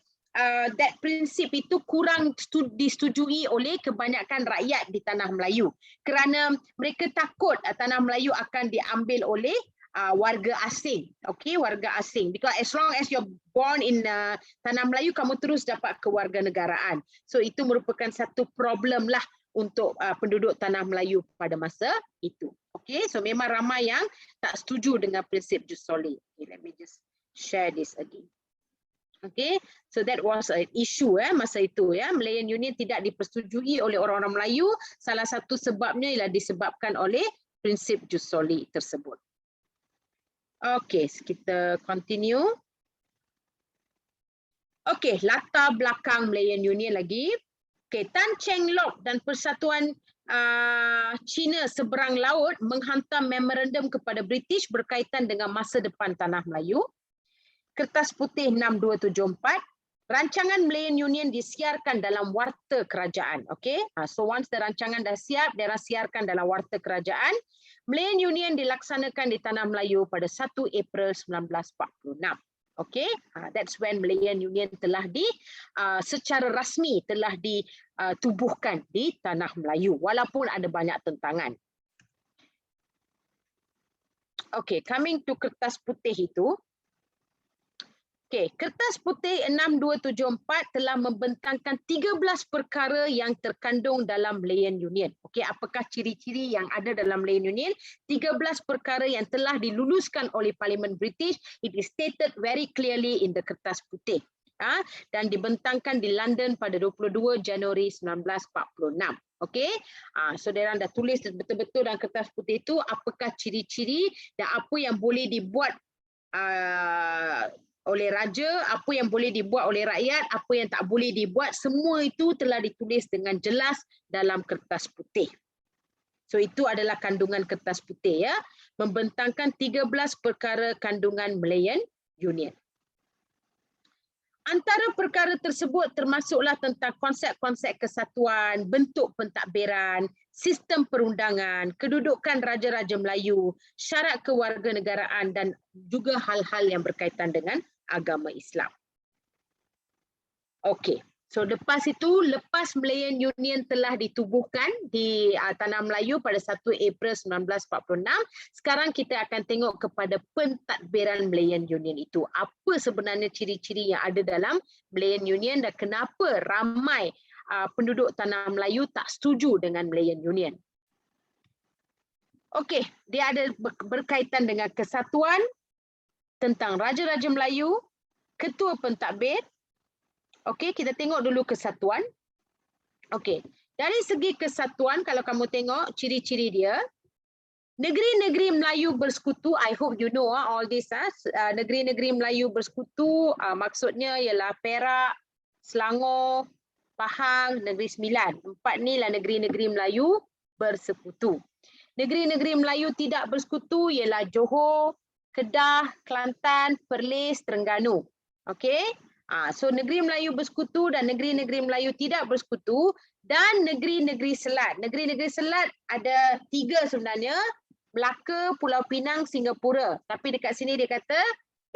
that prinsip itu kurang disetujui oleh kebanyakan rakyat di tanah Melayu kerana mereka takut tanah Melayu akan diambil oleh warga asing. Okey, warga asing, because as long as you're born in tanah Melayu, kamu terus dapat kewarganegaraan. So itu merupakan satu problem lah untuk penduduk tanah Melayu pada masa itu. Okey, so memang ramai yang tak setuju dengan prinsip jus soli. Okay, let me just share this again. Okay, so that was an issue masa itu ya. Malayan Union tidak dipersetujui oleh orang-orang Melayu. Salah satu sebabnya ialah disebabkan oleh prinsip jus soli tersebut. Okay, kita continue. Okay, latar belakang Malayan Union lagi. Okay, Tan Cheng Lock dan Persatuan China seberang laut menghantar memorandum kepada British berkaitan dengan masa depan tanah Melayu. Kertas Putih 6274, rancangan Malayan Union disiarkan dalam warta kerajaan. Okay? So once the rancangan dah siap, dia siarkan dalam warta kerajaan. Malayan Union dilaksanakan di Tanah Melayu pada 1 April 1946. Okay, that's when Malayan Union telah secara rasmi telah ditubuhkan di Tanah Melayu, walaupun ada banyak tentangan. Okay, coming to Kertas Putih itu. Okay, Kertas Putih 6274 telah membentangkan 13 perkara yang terkandung dalam Malayan Union. Okay, apakah ciri-ciri yang ada dalam Malayan Union? 13 perkara yang telah diluluskan oleh Parlimen British. It is stated very clearly in the Kertas Putih. Dan dibentangkan di London pada 22 Januari 1946. Okay, so diorang dah tulis betul-betul dalam Kertas Putih itu apakah ciri-ciri dan apa yang boleh dibuat oleh raja, apa yang boleh dibuat oleh rakyat, apa yang tak boleh dibuat, semua itu telah ditulis dengan jelas dalam Kertas Putih. So itu adalah kandungan Kertas Putih ya, membentangkan 13 perkara kandungan Malayan Union. Antara perkara tersebut termasuklah tentang konsep-konsep kesatuan, bentuk pentadbiran, sistem perundangan, kedudukan Raja-Raja Melayu, syarat kewarganegaraan dan juga hal-hal yang berkaitan dengan agama Islam. Okey, so lepas Malayan Union telah ditubuhkan di Tanah Melayu pada 1 April 1946, sekarang kita akan tengok kepada pentadbiran Malayan Union itu. Apa sebenarnya ciri-ciri yang ada dalam Malayan Union dan kenapa ramai penduduk Tanah Melayu tak setuju dengan Malayan Union. Okey, dia ada berkaitan dengan kesatuan, tentang Raja-Raja Melayu, Ketua Pentadbir. Okey, kita tengok dulu kesatuan. Okey, dari segi kesatuan, kalau kamu tengok ciri-ciri dia, negeri-negeri Melayu bersekutu, I hope you know all this. Negeri-negeri Melayu bersekutu, maksudnya ialah Perak, Selangor, Pahang, Negeri Sembilan. 4 ni lah negeri-negeri Melayu bersekutu. Negeri-negeri Melayu tidak bersekutu ialah Johor, Kedah, Kelantan, Perlis, Terengganu. Okey? So negeri Melayu bersekutu dan negeri-negeri Melayu tidak bersekutu dan negeri-negeri selat. Negeri-negeri selat ada 3 sebenarnya, Melaka, Pulau Pinang, Singapura. Tapi dekat sini dia kata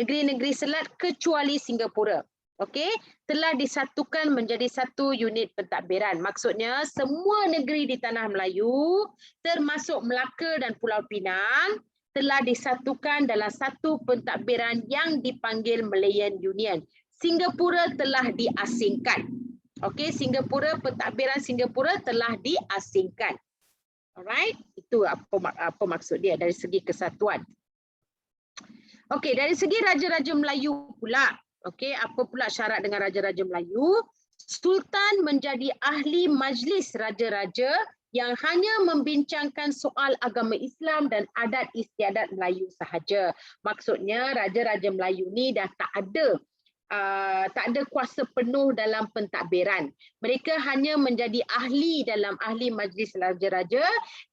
negeri-negeri selat kecuali Singapura. Okey, telah disatukan menjadi satu unit pentadbiran. Maksudnya semua negeri di Tanah Melayu termasuk Melaka dan Pulau Pinang telah disatukan dalam satu pentadbiran yang dipanggil Malayan Union. Singapura telah diasingkan. Okey, Singapura, pentadbiran Singapura telah diasingkan. Alright, itu apa maksud dia dari segi kesatuan. Okey, dari segi Raja-Raja Melayu pula. Okey, apa pula syarat dengan Raja-Raja Melayu? Sultan menjadi ahli majlis raja-raja yang hanya membincangkan soal agama Islam dan adat istiadat Melayu sahaja. Maksudnya Raja-Raja Melayu ni dah tak ada kuasa penuh dalam pentadbiran. Mereka hanya menjadi ahli dalam ahli majlis raja-raja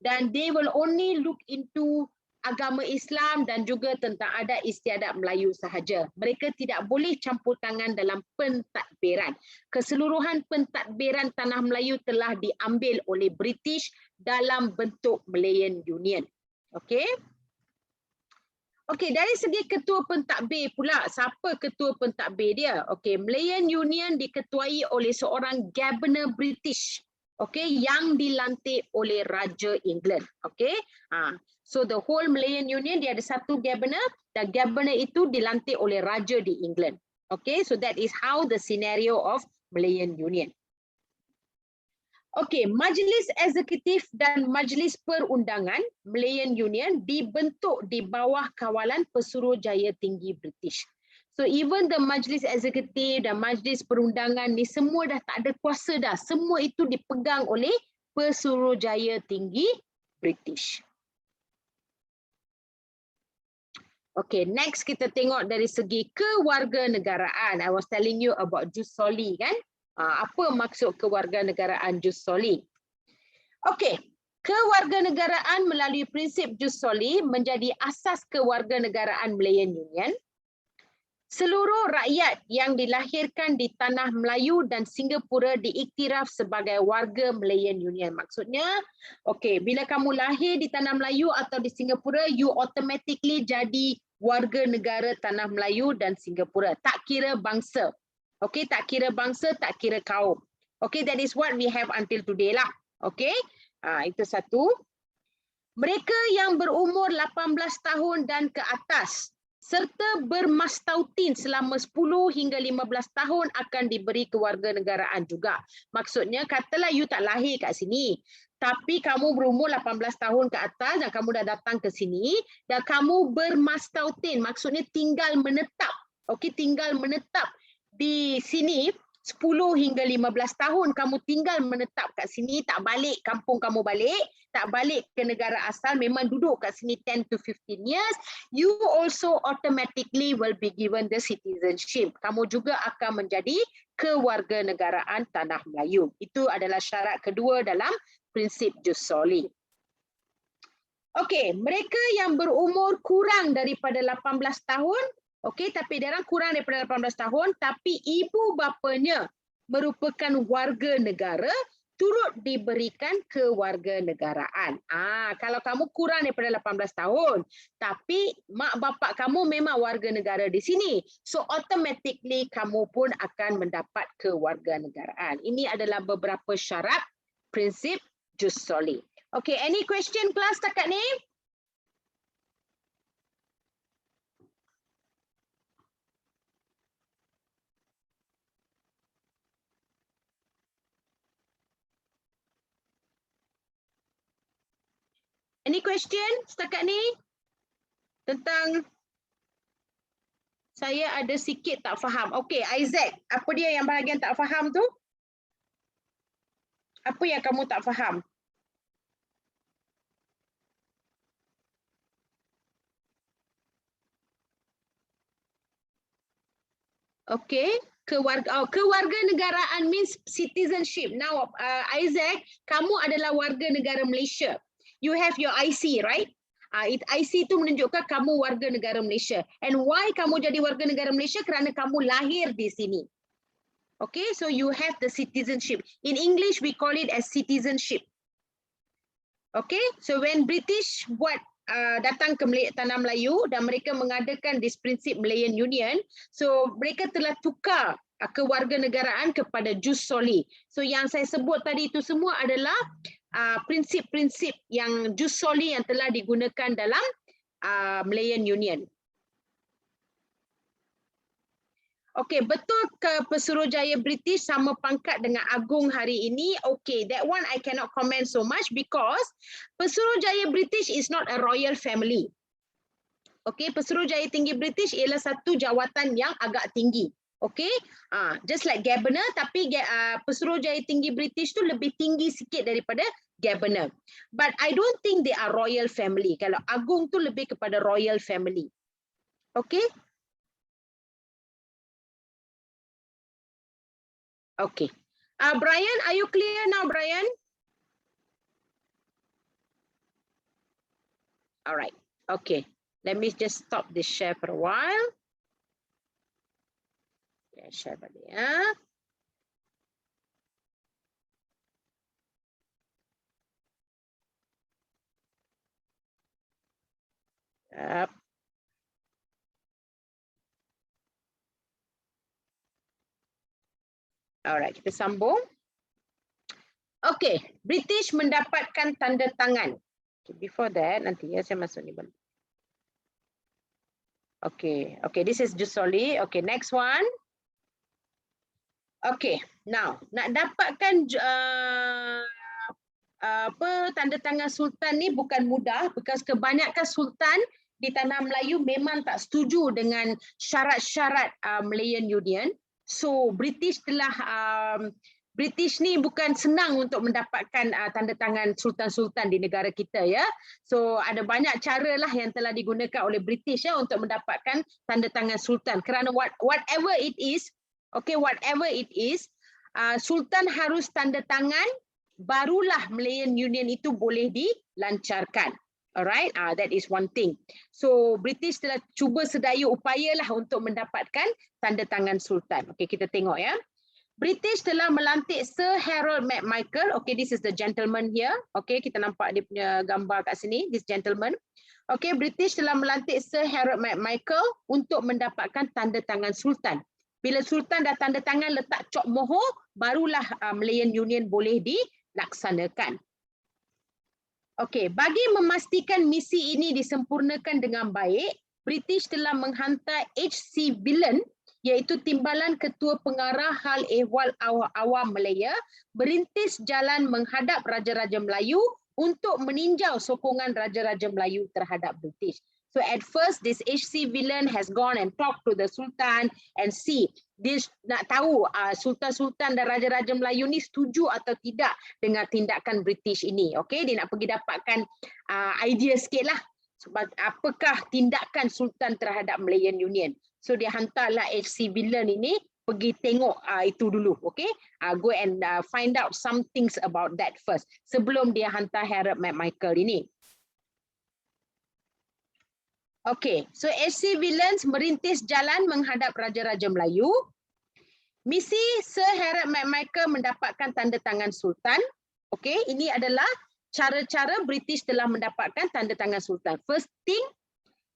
dan they will only look into agama Islam dan juga tentang adat istiadat Melayu sahaja. Mereka tidak boleh campur tangan dalam pentadbiran. Keseluruhan pentadbiran Tanah Melayu telah diambil oleh British dalam bentuk Malayan Union. Okey. Okey, dari segi ketua pentadbir pula, siapa ketua pentadbir dia? Okey, Malayan Union diketuai oleh seorang Governor British. Okey, yang dilantik oleh Raja England. Okey. So the whole Malayan Union dia ada satu governor dan governor itu dilantik oleh raja di England. Okay, so that is how the scenario of Malayan Union. Okay, Majlis Eksekutif dan Majlis Perundangan Malayan Union dibentuk di bawah kawalan Pesuruhjaya Tinggi British. So even the Majlis Eksekutif dan Majlis Perundangan ni semua dah tak ada kuasa dah. Semua itu dipegang oleh Pesuruhjaya Tinggi British. Okay, next kita tengok dari segi kewarganegaraan. I was telling you about Jus Soli kan? Apa maksud kewarganegaraan Jus Soli? Okay, Kewarganegaraan melalui prinsip jus soli menjadi asas kewarganegaraan Malayan Union. Seluruh rakyat yang dilahirkan di tanah Melayu dan Singapura diiktiraf sebagai warga Malayan Union. Maksudnya, okey, bila kamu lahir di tanah Melayu atau di Singapura, you automatically jadi warga negara tanah Melayu dan Singapura. Tak kira bangsa. Okey, tak kira bangsa, tak kira kaum. Okey, that is what we have until today lah. Okey, itu satu. Mereka yang berumur 18 tahun dan ke atas serta bermastautin selama 10 hingga 15 tahun akan diberi kewarganegaraan juga. Maksudnya, katalah you tak lahir kat sini, tapi kamu berumur 18 tahun ke atas dan kamu dah datang ke sini dan kamu bermastautin, maksudnya tinggal menetap. Okey, tinggal menetap di sini 10 hingga 15 tahun kamu tinggal menetap kat sini, tak balik kampung kamu balik, tak balik ke negara asal, memang duduk kat sini 10 to 15 years, you also automatically will be given the citizenship. Kamu juga akan menjadi kewarganegaraan tanah Melayu. Itu adalah syarat kedua dalam prinsip jus soli. Okey, mereka yang berumur kurang daripada 18 tahun, okey, tapi dia orang kurang daripada 18 tahun, tapi ibu bapanya merupakan warga negara, turut diberikan kewarganegaraan. Kalau kamu kurang daripada 18 tahun, tapi mak bapak kamu memang warga negara di sini, so automatically kamu pun akan mendapat kewarganegaraan. Ini adalah beberapa syarat prinsip jus soli. Okey, any question kelas setakat ni? Any question setakat ni? Tentang saya ada sikit tak faham. Okey, Isaac, apa dia yang bahagian tak faham tu? Apa yang kamu tak faham? Okey, kewarganegaraan means citizenship. Now, Isaac, kamu adalah warga negara Malaysia. You have your IC, right? IC itu menunjukkan kamu warga negara Malaysia. And why kamu jadi warga negara Malaysia? Kerana kamu lahir di sini. Okay, so you have the citizenship. In English, we call it as citizenship. Okay, so when British buat datang ke tanah Melayu dan mereka mengadakan this prinsip Malayan Union, so mereka telah tukar kewarganegaraan kepada jus soli. So yang saya sebut tadi itu semua adalah prinsip-prinsip yang jus soli yang telah digunakan dalam Malayan Union. Okey, betul ke Pesuruhjaya British sama pangkat dengan Agung hari ini? Okey, that one I cannot comment so much because Pesuruhjaya British is not a royal family. Okey, Pesuruhjaya Tinggi British ialah satu jawatan yang agak tinggi. Okey, just like Governor, tapi Pesuruhjaya Tinggi British tu lebih tinggi sikit daripada Governor. But I don't think they are royal family. Kalau Agung tu lebih kepada royal family. Okey. Okay. Brian, are you clear now, Brian? All right. Okay. Let me just stop this share for a while. Yeah, share balik ya. Yep. Alright, kita sambung. Okay, British mendapatkan tanda tangan. Okay, before that, nanti ya saya masuk ni balik. Okay, okay, this is jus soli. Okay, next one. Okay, now nak dapatkan tanda tangan sultan ni bukan mudah, because kebanyakan sultan di tanah Melayu memang tak setuju dengan syarat-syarat Malayan Union. So British ni bukan senang untuk mendapatkan tanda tangan sultan-sultan di negara kita ya. So ada banyak cara lah yang telah digunakan oleh British ya untuk mendapatkan tanda tangan sultan. Kerana whatever it is, okay, whatever it is, sultan harus tanda tangan barulah Malayan Union itu boleh dilancarkan. Alright, that is one thing. So British telah cuba sedaya upayalah untuk mendapatkan tanda tangan Sultan. Okay, kita tengok ya. British telah melantik Sir Harold McMichael. Okay, this is the gentleman here. Okay, kita nampak dia punya gambar kat sini, this gentleman. Okay, British telah melantik Sir Harold McMichael untuk mendapatkan tanda tangan Sultan. Bila Sultan dah tanda tangan letak cop mohor, barulah Malayan Union boleh dilaksanakan. Okey, bagi memastikan misi ini disempurnakan dengan baik, British telah menghantar H.C. Villen, iaitu Timbalan Ketua Pengarah Hal Ehwal Awam Malaya, berintis jalan menghadap Raja-Raja Melayu untuk meninjau sokongan Raja-Raja Melayu terhadap British. So at first, this H.C. Villen has gone and talked to the Sultan and see, dia nak tahu Sultan-Sultan dan Raja-Raja Melayu ni setuju atau tidak dengan tindakan British ini. Okay, dia nak pergi dapatkan idea sikit lah. Apakah tindakan Sultan terhadap Malayan Union. So dia hantarlah H.C. Villen ini pergi tengok itu dulu. Okay, go and find out some things about that first. Sebelum dia hantar Harold McMichael ini. Okey, so H.C. Villen merintis jalan menghadap Raja-Raja Melayu. Misi Sir Harold McMichael mendapatkan tanda tangan Sultan. Okey, ini adalah cara-cara British telah mendapatkan tanda tangan Sultan. First thing,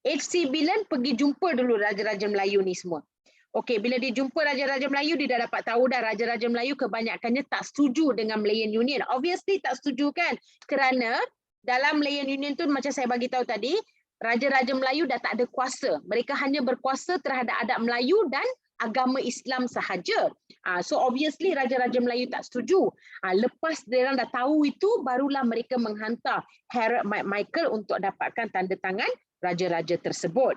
H.C. Villen pergi jumpa dulu Raja-Raja Melayu ni semua. Okey, bila dia jumpa Raja-Raja Melayu, dia dah dapat tahu dah Raja-Raja Melayu kebanyakannya tak setuju dengan Malayan Union. Obviously tak setuju kan? Kerana dalam Malayan Union tu macam saya bagi tahu tadi, Raja-Raja Melayu dah tak ada kuasa. Mereka hanya berkuasa terhadap adat Melayu dan agama Islam sahaja. So obviously Raja-Raja Melayu tak setuju. Lepas mereka dah tahu itu, barulah mereka menghantar Harold McMichael untuk dapatkan tanda tangan Raja-Raja tersebut.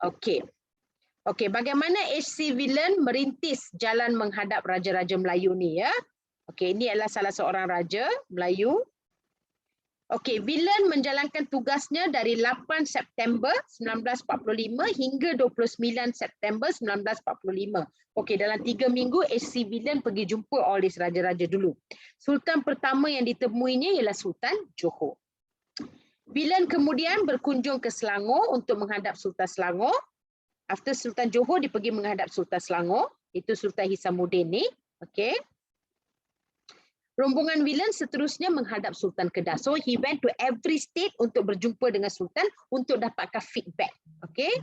Okey. Okey, bagaimana H.C. Villen merintis jalan menghadap Raja-Raja Melayu ni ya? Okey, ini adalah salah seorang Raja Melayu. Okey, Villen menjalankan tugasnya dari 8 September 1945 hingga 29 September 1945. Okey, dalam 3 minggu H.C. Villen pergi jumpa all these raja-raja dulu. Sultan pertama yang ditemuinya ialah Sultan Johor. Villen kemudian berkunjung ke Selangor untuk menghadap Sultan Selangor. After Sultan Johor, dia pergi menghadap Sultan Selangor. Itu Sultan Hisamuddin ni. Okey. Rombongan Villen seterusnya menghadap Sultan Kedah. So he went to every state untuk berjumpa dengan Sultan untuk dapatkan feedback. Okey.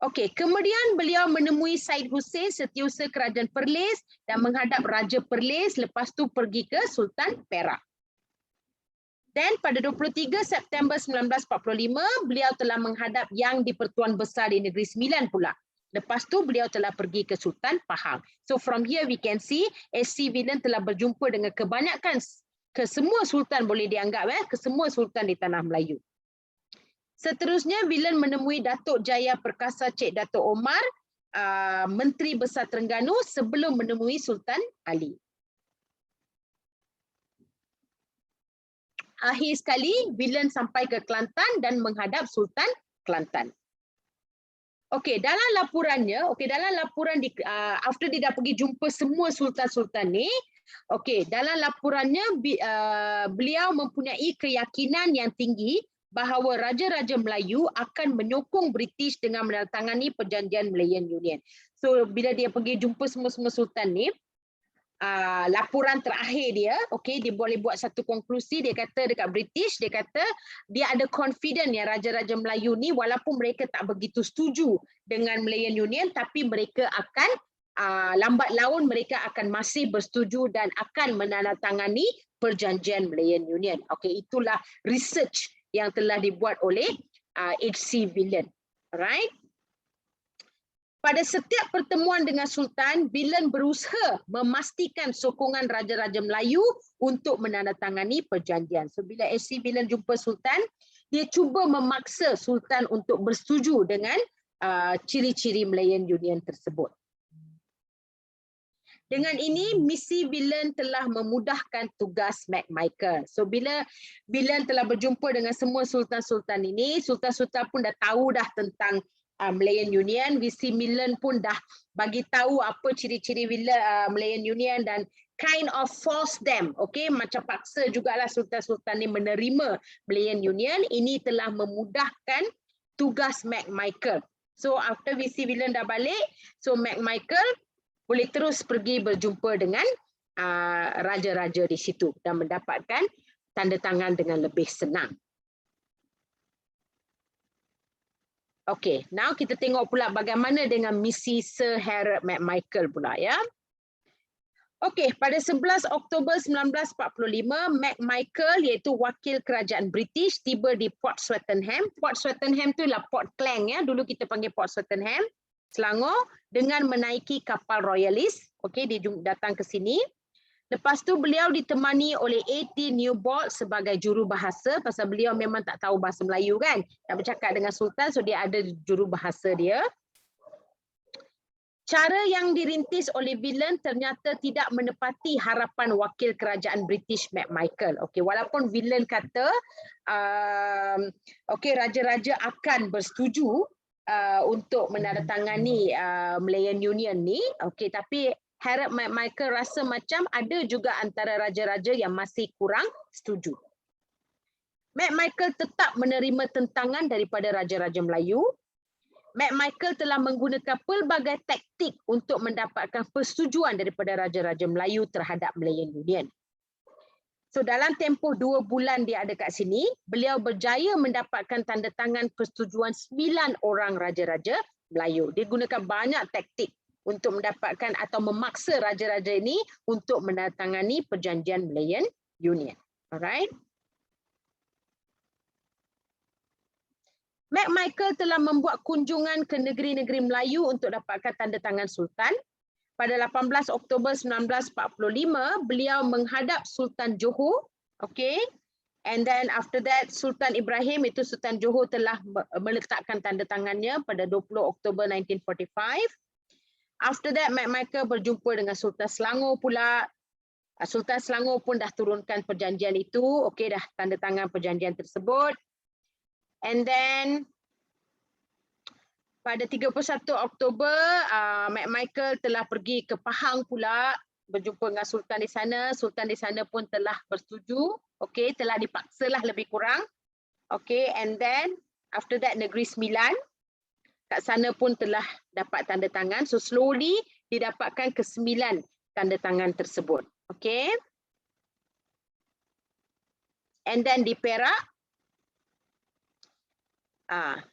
Okey, kemudian beliau menemui Said Hussein, Setiausaha Kerajaan Perlis dan menghadap Raja Perlis, lepas tu pergi ke Sultan Perak. Dan pada 23 September 1945, beliau telah menghadap Yang di-Pertuan Besar di Negeri Sembilan pula. Lepas tu beliau telah pergi ke Sultan Pahang. So from here we can see H.C. Villen telah berjumpa dengan kebanyakan, ke semua sultan boleh dianggap ke semua sultan di tanah Melayu. Seterusnya Villen menemui Datuk Jaya Perkasa Cik Datuk Omar, Menteri Besar Terengganu sebelum menemui Sultan Ali. Akhir sekali Villen sampai ke Kelantan dan menghadap Sultan Kelantan. Okey, dalam laporannya, after dia dah pergi jumpa semua sultan-sultan ni, okey, dalam laporannya beliau mempunyai keyakinan yang tinggi bahawa Raja-Raja Melayu akan menyokong British dengan menandatangani perjanjian Malayan Union. So bila dia pergi jumpa semua-semua sultan ni, laporan terakhir dia, okey, dia boleh buat satu konklusi. Dia kata dekat British, dia kata dia ada confident yang Raja-Raja Melayu ni walaupun mereka tak begitu setuju dengan Malayan Union, tapi mereka akan lambat laun mereka akan masih bersetuju dan akan menandatangani perjanjian Malayan Union. Okey, itulah research yang telah dibuat oleh H.C. Villen. Alright. Pada setiap pertemuan dengan Sultan, Villen berusaha memastikan sokongan Raja-Raja Melayu untuk menandatangani perjanjian. So bila H.C. Villen jumpa Sultan, dia cuba memaksa Sultan untuk bersetuju dengan ciri-ciri Malayan Union tersebut. Dengan ini, misi Villen telah memudahkan tugas McMichael. So bila Villen telah berjumpa dengan semua sultan-sultan ini, sultan-sultan pun dah tahu dah tentang Malayan Union. VC Milan pun dah bagi tahu apa ciri-ciri Malayan Union dan kind of force them, okay, macam paksa jugalah sultan-sultan ni menerima Malayan Union. Ini telah memudahkan tugas McMichael. So after VC Milan dah balik, so McMichael boleh terus pergi berjumpa dengan raja-raja di situ dan mendapatkan tanda tangan dengan lebih senang. Okay, now kita tengok pula bagaimana dengan misi Sir Harold McMichael pula ya. Okay, pada 11 Oktober 1945, McMichael iaitu wakil kerajaan British tiba di Port Swettenham. Port Swettenham tu ialah Port Klang ya, dulu kita panggil Port Swettenham, Selangor, dengan menaiki kapal royalist. Okay, dia datang ke sini. Lepas tu beliau ditemani oleh A.T. Newbold sebagai jurubahasa, pasal beliau memang tak tahu bahasa Melayu kan. Nak bercakap dengan Sultan, so dia ada jurubahasa dia. Cara yang dirintis oleh villain ternyata tidak menepati harapan wakil kerajaan British McMichael. Okay, walaupun villain kata okay, raja-raja akan bersetuju untuk menandatangani Malayan Union ni, okay, tapi Harold McMichael rasa macam ada juga antara raja-raja yang masih kurang setuju. McMichael tetap menerima tentangan daripada raja-raja Melayu. McMichael telah menggunakan pelbagai taktik untuk mendapatkan persetujuan daripada raja-raja Melayu terhadap Malayan Union. So dalam tempoh 2 bulan dia ada kat sini, beliau berjaya mendapatkan tanda tangan persetujuan 9 orang raja-raja Melayu. Dia gunakan banyak taktik untuk mendapatkan atau memaksa raja-raja ini untuk menandatangani perjanjian Malayan Union. Alright. McMichael telah membuat kunjungan ke negeri-negeri Melayu untuk dapatkan tanda tangan Sultan. Pada 18 Oktober 1945, beliau menghadap Sultan Johor. Okay. And then after that, Sultan Ibrahim, itu Sultan Johor, telah meletakkan tanda tangannya pada 20 Oktober 1945. After that, McMichael berjumpa dengan Sultan Selangor pula. Sultan Selangor pun dah turunkan perjanjian itu. Okey, dah tanda tangan perjanjian tersebut. And then pada 31 Oktober, McMichael telah pergi ke Pahang pula, berjumpa dengan Sultan di sana. Sultan di sana pun telah bersetuju. Okey, telah dipaksalah lebih kurang. Okey, and then after that, Negeri Sembilan kat sana pun telah dapat tanda tangan. So slowly didapatkan ke-9 tanda tangan tersebut. Okay. And then di Perak.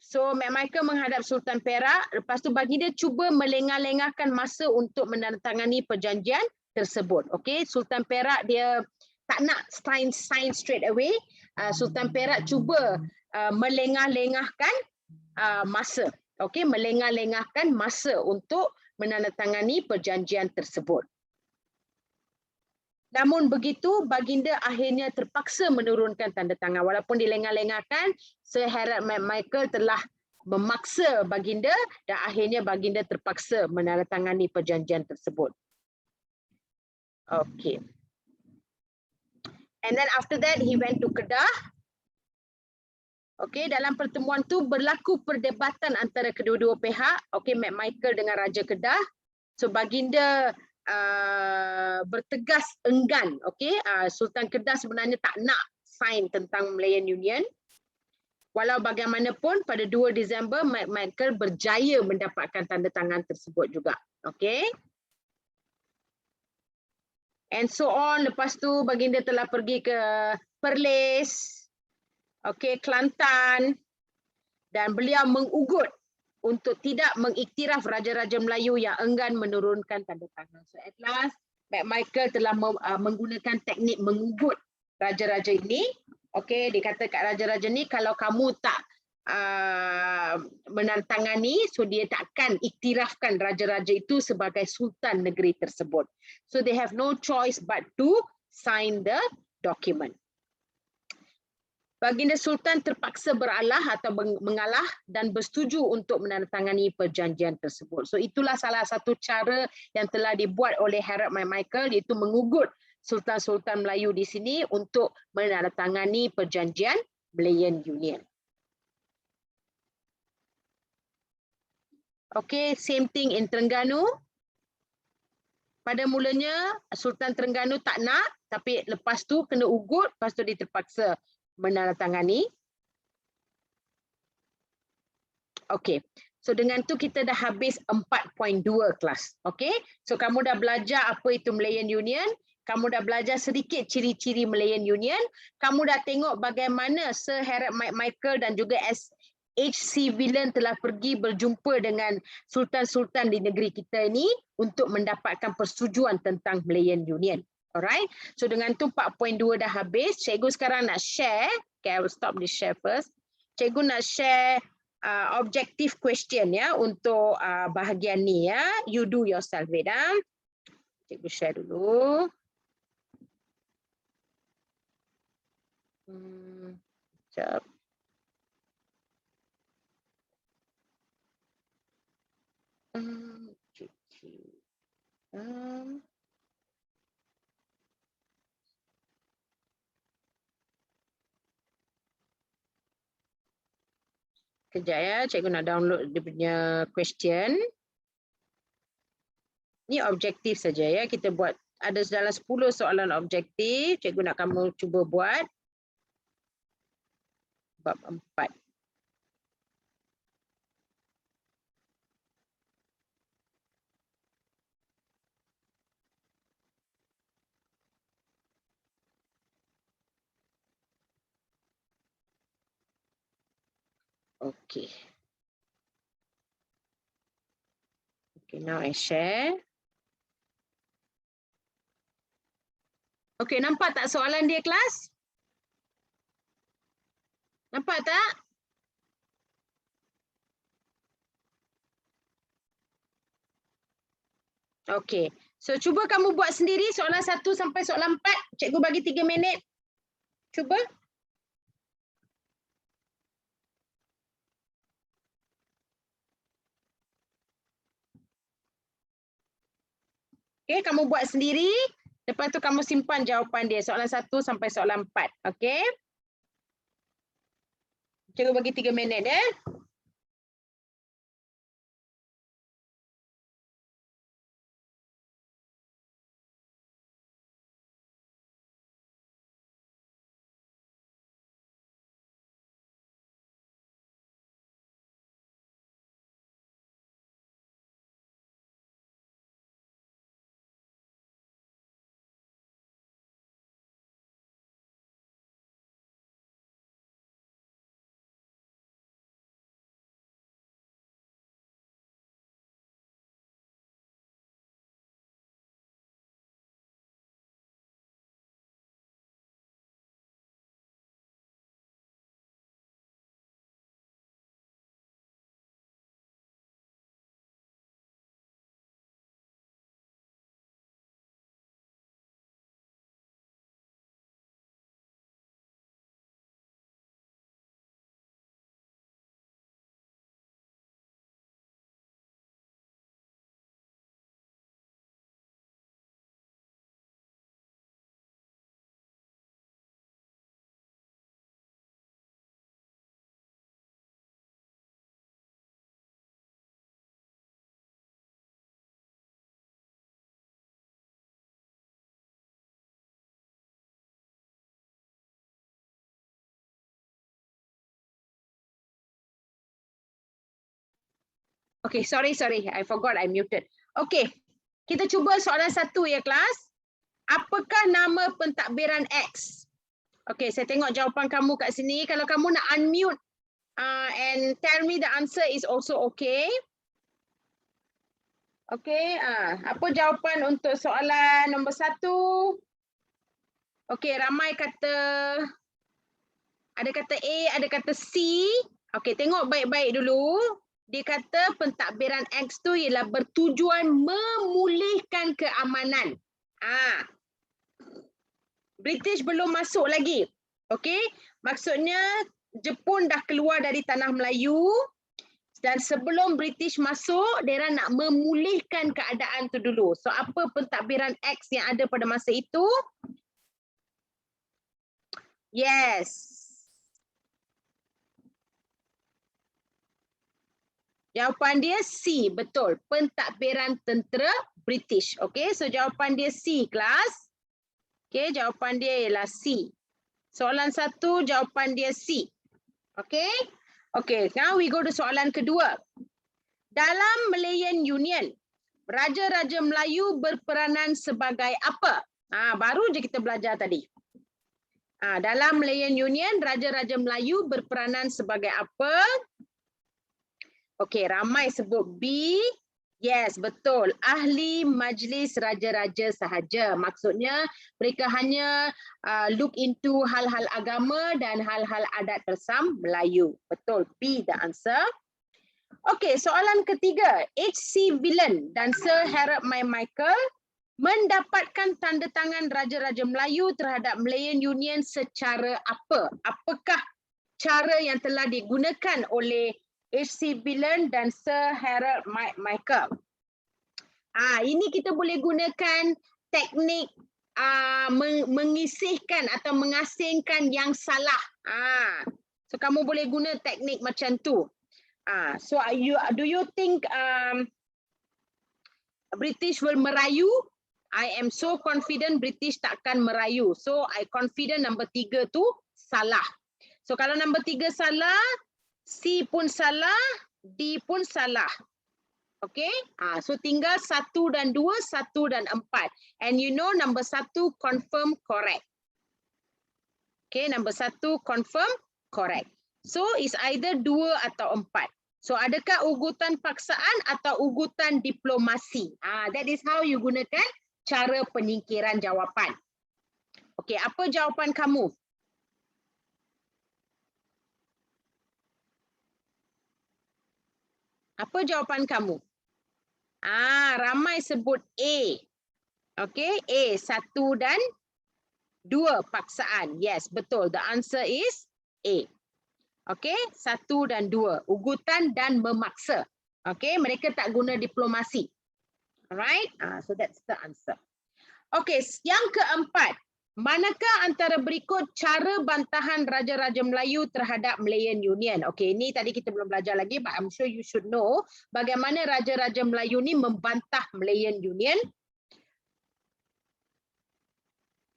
So McMichael menghadap Sultan Perak. Lepas tu bagi dia cuba melengah-lengahkan masa untuk menandatangani perjanjian tersebut. Okay. Sultan Perak dia tak nak sign straight away. Sultan Perak cuba melengah-lengahkan masa. Okey, melengah-lengahkan masa untuk menandatangani perjanjian tersebut. Namun begitu, baginda akhirnya terpaksa menurunkan tanda tangan. Walaupun dilengah-lengahkan, Sir Harold McMichael telah memaksa baginda dan akhirnya baginda terpaksa menandatangani perjanjian tersebut. Okey. And then after that, he went to Kedah. Okey, dalam pertemuan tu berlaku perdebatan antara kedua-dua pihak. Okey, McMichael dengan Raja Kedah. So baginda bertegas enggan. Okey, Sultan Kedah sebenarnya tak nak sign tentang Malayan Union. Walau bagaimanapun pada 2 Disember McMichael berjaya mendapatkan tanda tangan tersebut juga. Okey. And so on. Lepas tu baginda telah pergi ke Perlis. Okey, Kelantan, dan beliau mengugut untuk tidak mengiktiraf raja-raja Melayu yang enggan menurunkan tanda tangan. So at last, McMichael telah menggunakan teknik mengugut raja-raja ini. Okey, dia kata kat raja-raja ni, kalau kamu tak menantangani, so dia takkan iktirafkan raja-raja itu sebagai sultan negeri tersebut. So they have no choice but to sign the document. Baginda Sultan terpaksa beralah atau mengalah dan bersetuju untuk menandatangani perjanjian tersebut. So itulah salah satu cara yang telah dibuat oleh Harold McMichael, iaitu mengugut sultan-sultan Melayu di sini untuk menandatangani perjanjian Malayan Union. Okay, same thing in Terengganu. Pada mulanya Sultan Terengganu tak nak, tapi lepas tu kena ugut, lepas tu dia terpaksa menandatangani. Okay, so dengan tu kita dah habis 4.2 kelas. Okay, so kamu dah belajar apa itu Malayan Union, kamu dah belajar sedikit ciri-ciri Malayan Union, kamu dah tengok bagaimana Sir Harald Michael dan juga H.C. Villen telah pergi berjumpa dengan sultan-sultan di negeri kita ini untuk mendapatkan persetujuan tentang Malayan Union. Alright, so dengan tu 4.2 dah habis. Cikgu sekarang nak share. Okay, I will stop this share first. Cikgu nak share objective question ya untuk bahagian ni ya. You do yourself, Veda. Cikgu share dulu. Sekejap. Kejap ya, cikgu nak download dia punya question. Ni objektif saja ya, kita buat ada dalam 10 soalan objektif, cikgu nak kamu cuba buat. Bab 4. Okay. Okay, now I share. Okay, nampak tak soalan dia kelas? Nampak tak? Okay, so cuba kamu buat sendiri soalan 1 sampai soalan 4. Cikgu bagi 3 minit. Cuba. Okay, kamu buat sendiri. Lepas tu kamu simpan jawapan dia. Soalan 1 sampai soalan 4. Okay. Cikgu bagi 3 minit ya. Okay, sorry. I forgot I muted. Okay, kita cuba soalan 1 ya kelas. Apakah nama pentadbiran X? Okay, saya tengok jawapan kamu kat sini. Kalau kamu nak unmute and tell me the answer is also okay. Okay, apa jawapan untuk soalan nombor 1? Okay, ramai kata, ada kata A, ada kata C. Okay, tengok baik-baik dulu. Dia kata pentadbiran X tu ialah bertujuan memulihkan keamanan. British belum masuk lagi. Okay, maksudnya Jepun dah keluar dari tanah Melayu dan sebelum British masuk, dia nak memulihkan keadaan tu dulu. So apa pentadbiran X yang ada pada masa itu? Yes. Jawapan dia C, betul. Pentadbiran tentera British. Okay, so jawapan dia C, kelas. Okay, jawapan dia ialah C. Soalan 1, jawapan dia C. Okay, okay, now we go to soalan kedua. Dalam Malayan Union, Raja-Raja Melayu berperanan sebagai apa? Baru je kita belajar tadi. Dalam Malayan Union, Raja-Raja Melayu berperanan sebagai apa? Okey, ramai sebut B. Yes, betul. Ahli Majlis Raja-Raja sahaja. Maksudnya mereka hanya look into hal-hal agama dan hal-hal adat bersam Melayu. Betul, B the answer. Okey, soalan ketiga. H.C. Villen dan Sir Harold Michael mendapatkan tanda tangan Raja-Raja Melayu terhadap Malayan Union secara apa? Apakah cara yang telah digunakan oleh H.C. Villen dan Sir Harold Michael? Ini kita boleh gunakan teknik mengisihkan atau mengasingkan yang salah. So kamu boleh guna teknik macam tu. So do you think British will merayu? I am so confident British takkan merayu. So I confident nombor 3 tu salah. So kalau nombor 3 salah, C pun salah, D pun salah. Okay, so tinggal 1 dan 2, 1 dan 4. And you know number 1 confirm correct. Okay, number 1 confirm correct. So it's either 2 atau 4. So adakah ugutan paksaan atau ugutan diplomasi? That is how you gunakan cara penyingkiran jawapan. Okay, apa jawapan kamu? Apa jawapan kamu? Ramai sebut A. Okay, A, 1 dan 2 paksaan. Yes, betul. The answer is A. Okay, 1 dan 2. Ugutan dan memaksa. Okay, mereka tak guna diplomasi. Alright, so that's the answer. Okay, yang keempat. Manakah antara berikut cara bantahan Raja-Raja Melayu terhadap Malayan Union? Okay, ini tadi kita belum belajar lagi, but I'm sure you should know bagaimana Raja-Raja Melayu ni membantah Malayan Union.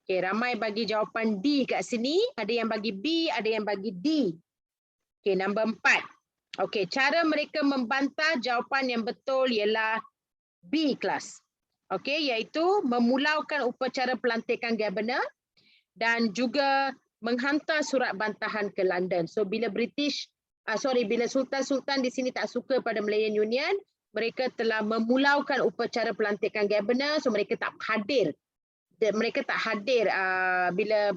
Okay, ramai bagi jawapan D kat sini. Ada yang bagi B, ada yang bagi D. Okay, nombor 4. Okay, cara mereka membantah, jawapan yang betul ialah B, kelas. Okay, iaitu memulaukan upacara pelantikan Governor dan juga menghantar surat bantahan ke London. So bila bila Sultan-Sultan di sini tak suka pada Malayan Union, mereka telah memulaukan upacara pelantikan Governor, so mereka tak hadir. Mereka tak hadir bila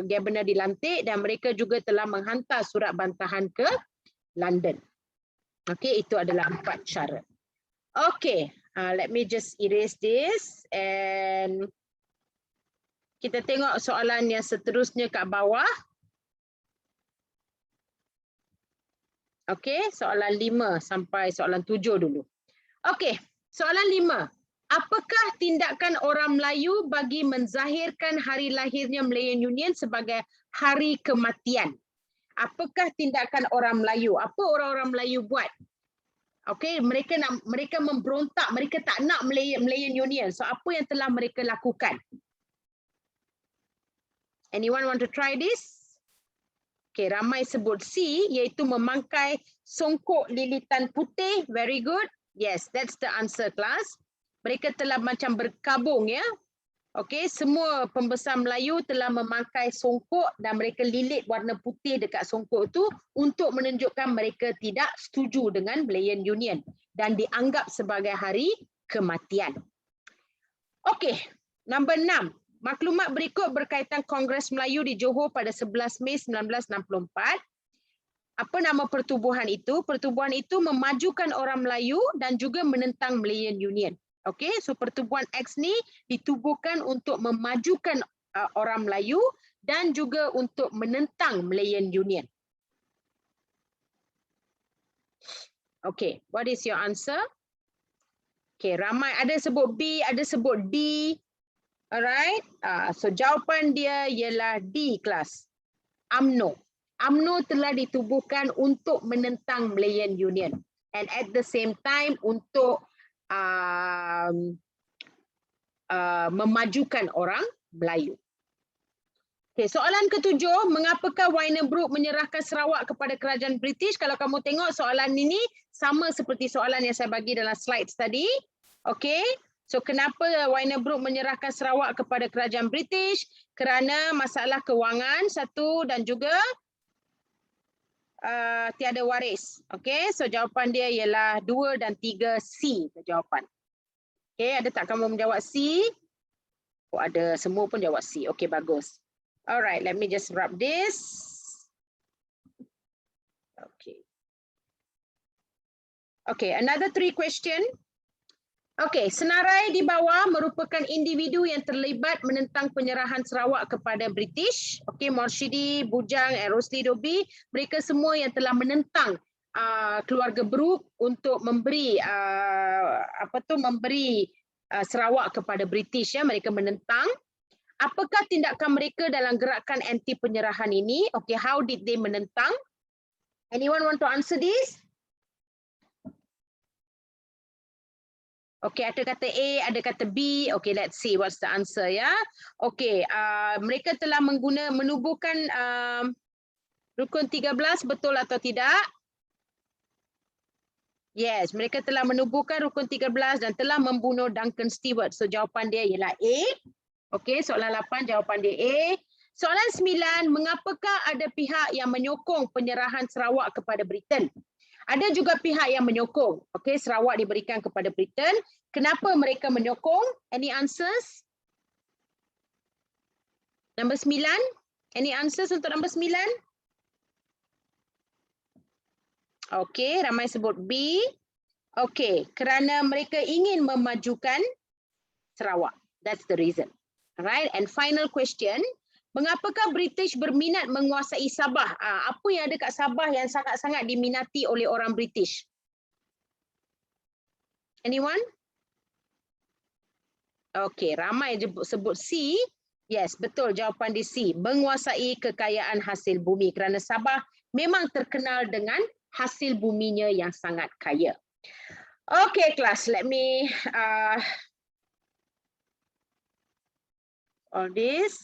Governor dilantik dan mereka juga telah menghantar surat bantahan ke London. Okay, itu adalah 4 cara. Okay. Let me just erase this and kita tengok soalan yang seterusnya kat bawah. Okay, soalan 5 sampai soalan 7 dulu. Okay, soalan 5. Apakah tindakan orang Melayu bagi menzahirkan hari lahirnya Malayan Union sebagai hari kematian? Apakah tindakan orang Melayu? Apa orang-orang Melayu buat? Okay, mereka memberontak, mereka tak nak Malayan Union. So apa yang telah mereka lakukan? Anyone want to try this? Okay, ramai sebut C, iaitu memangkai songkok lilitan putih. Very good. Yes, that's the answer, class. Mereka telah macam berkabung, ya. Okay, semua pembesar Melayu telah memakai songkok dan mereka lilit warna putih dekat songkok itu untuk menunjukkan mereka tidak setuju dengan Malayan Union dan dianggap sebagai hari kematian. Okay, nombor 6. Maklumat berikut berkaitan Kongres Melayu di Johor pada 11 Mei 1964. Apa nama pertubuhan itu? Pertubuhan itu memajukan orang Melayu dan juga menentang Malayan Union. Okay, so pertubuhan X ni ditubuhkan untuk memajukan orang Melayu dan juga untuk menentang Malayan Union. Okay, what is your answer? Okay, ramai ada sebut B, ada sebut D. Alright, so jawapan dia ialah D, kelas. UMNO. UMNO telah ditubuhkan untuk menentang Malayan Union. and at the same time untuk memajukan orang Melayu. Okay, soalan ketujuh, mengapakah Wynebrook menyerahkan Sarawak kepada kerajaan British? Kalau kamu tengok soalan ini sama seperti soalan yang saya bagi dalam slide tadi. Okay, so kenapa Wynebrook menyerahkan Sarawak kepada kerajaan British? Kerana masalah kewangan satu dan juga tiada waris. Okay, so jawapan dia ialah 2 dan 3 C jawapan. Okay, ada tak kamu menjawab C? Oh, ada, semua pun jawab C. Okay, bagus. Alright, let me just wrap this. Okay. Okay, another 3 question. Okay, senarai di bawah merupakan individu yang terlibat menentang penyerahan Sarawak kepada British. Okay, Morshidi, Bujang, Rosli Dobi, mereka semua yang telah menentang keluarga Brooke untuk memberi Sarawak kepada British, ya, mereka menentang. Apakah tindakan mereka dalam gerakan anti penyerahan ini? Okay, how did they menentang? Anyone want to answer this? Okay, ada kata A, ada kata B. Okay, let's see what's the answer, ya. Okay, mereka telah menubuhkan rukun 13, betul atau tidak? Yes, mereka telah menubuhkan rukun 13 dan telah membunuh Duncan Stewart. So jawapan dia ialah A. Okey, soalan 8 jawapan dia A. Soalan 9, mengapakah ada pihak yang menyokong penyerahan Sarawak kepada Britain? Ada juga pihak yang menyokong. Okey, Sarawak diberikan kepada Britain. Kenapa mereka menyokong? Any answers? Nombor 9? Any answers untuk nombor 9? Okey, ramai sebut B. Okey, kerana mereka ingin memajukan Sarawak. That's the reason. Alright, and final question, mengapakah British berminat menguasai Sabah? Apa yang ada kat Sabah yang sangat-sangat diminati oleh orang British? Anyone? Okey, ramai sebut C. Yes, betul jawapan di C. Menguasai kekayaan hasil bumi kerana Sabah memang terkenal dengan hasil buminya yang sangat kaya. Okay, class, let me all this.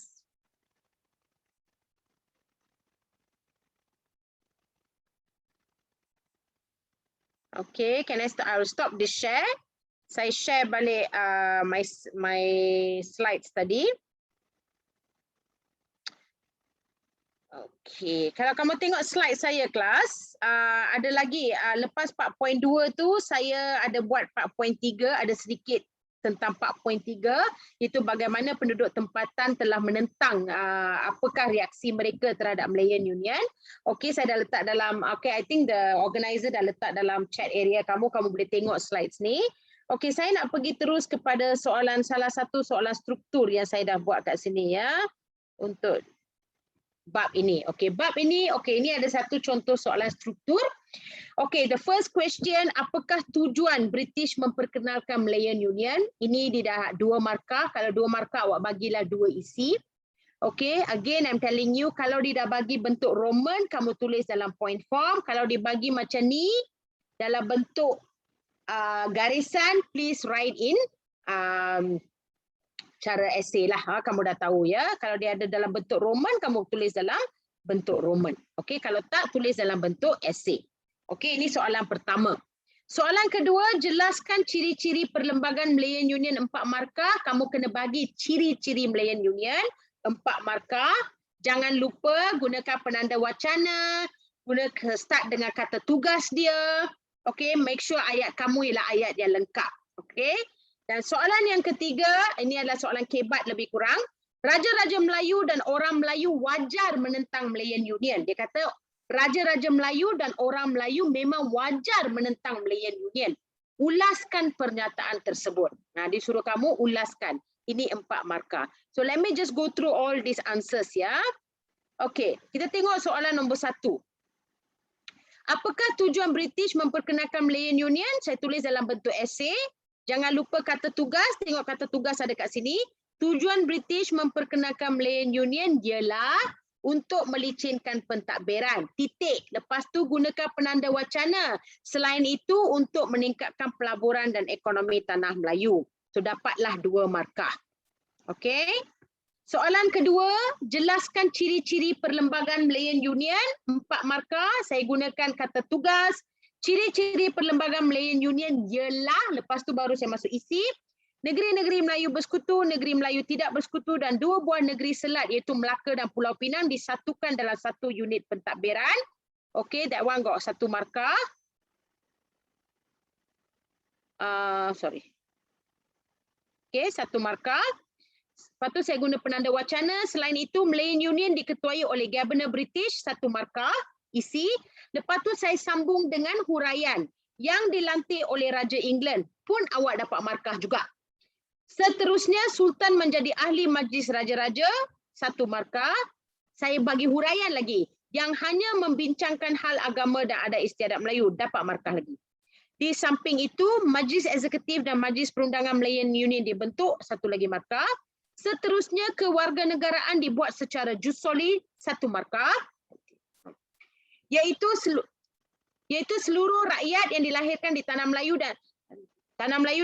Okay, can I start? I will stop this share. Saya share balik my slides tadi. Okay, kalau kamu tengok slide saya kelas, ada lagi lepas 4.2 tu saya ada buat 4.3, ada sedikit tentang 4.3, itu bagaimana penduduk tempatan telah menentang apakah reaksi mereka terhadap Malayan Union. Okay, saya dah letak dalam, okay, I think the organizer dah letak dalam chat area kamu boleh tengok slides ni. Okay, saya nak pergi terus kepada salah satu soalan struktur yang saya dah buat kat sini, ya, untuk bab ini. Okay, bab ini, okay, ini ada satu contoh soalan struktur. Okay, the first question, apakah tujuan British memperkenalkan Malayan Union? Ini dia dah 2 markah, kalau 2 markah awak bagilah 2 isi. Okay, again I'm telling you, kalau dia dah bagi bentuk Roman, kamu tulis dalam point form. Kalau dia bagi macam ni, dalam bentuk garisan, please write in cara esei lah, kamu dah tahu, ya. Kalau dia ada dalam bentuk Roman, kamu tulis dalam bentuk Roman. Okay, kalau tak, tulis dalam bentuk esei. Okay, ini soalan pertama. Soalan kedua, jelaskan ciri-ciri perlembagaan Malayan Union 4 markah. Kamu kena bagi ciri-ciri Malayan Union 4 markah. Jangan lupa gunakan penanda wacana, start dengan kata tugas dia. Okay, make sure ayat kamu ialah ayat yang lengkap. Okay. Dan soalan yang ketiga, ini adalah soalan kebat lebih kurang. Raja-raja Melayu dan orang Melayu wajar menentang Malayan Union. Dia kata Raja-Raja Melayu dan orang Melayu memang wajar menentang Malayan Union. Ulaskan pernyataan tersebut. Nah, disuruh kamu ulaskan. Ini 4 markah. So let me just go through all these answers, ya. Okay, kita tengok soalan nombor 1. Apakah tujuan British memperkenalkan Malayan Union? Saya tulis dalam bentuk esei. Jangan lupa kata tugas. Tengok kata tugas ada kat sini. Tujuan British memperkenalkan Malayan Union ialah untuk melicinkan pentadbiran. Titik. Lepas tu gunakan penanda wacana. Selain itu untuk meningkatkan pelaburan dan ekonomi tanah Melayu. So dapatlah 2 markah. Okey. Soalan kedua, jelaskan ciri-ciri Perlembagaan Malayan Union. 4 markah. Saya gunakan kata tugas. Ciri-ciri Perlembagaan Malayan Union ialah, lepas tu baru saya masuk isi. Negeri-negeri Melayu bersekutu, negeri Melayu tidak bersekutu dan 2 buah negeri selat iaitu Melaka dan Pulau Pinang disatukan dalam satu unit pentadbiran. Okay, that one got 1 markah. Sorry. Okay, 1 markah. Lepas tu saya guna penanda wacana. Selain itu, Malayan Union diketuai oleh Governor British, 1 markah. Isi. Lepas tu saya sambung dengan huraian yang dilantik oleh Raja England. Pun awak dapat markah juga. Seterusnya, Sultan menjadi ahli Majlis Raja-Raja, 1 markah. Saya bagi huraian lagi. Yang hanya membincangkan hal agama dan adat istiadat Melayu, dapat markah lagi. Di samping itu, Majlis Eksekutif dan Majlis Perundangan Malayan Union dibentuk, 1 lagi markah. Seterusnya, kewarganegaraan dibuat secara jus soli, 1 markah. Iaitu seluruh rakyat yang dilahirkan di Tanah Melayu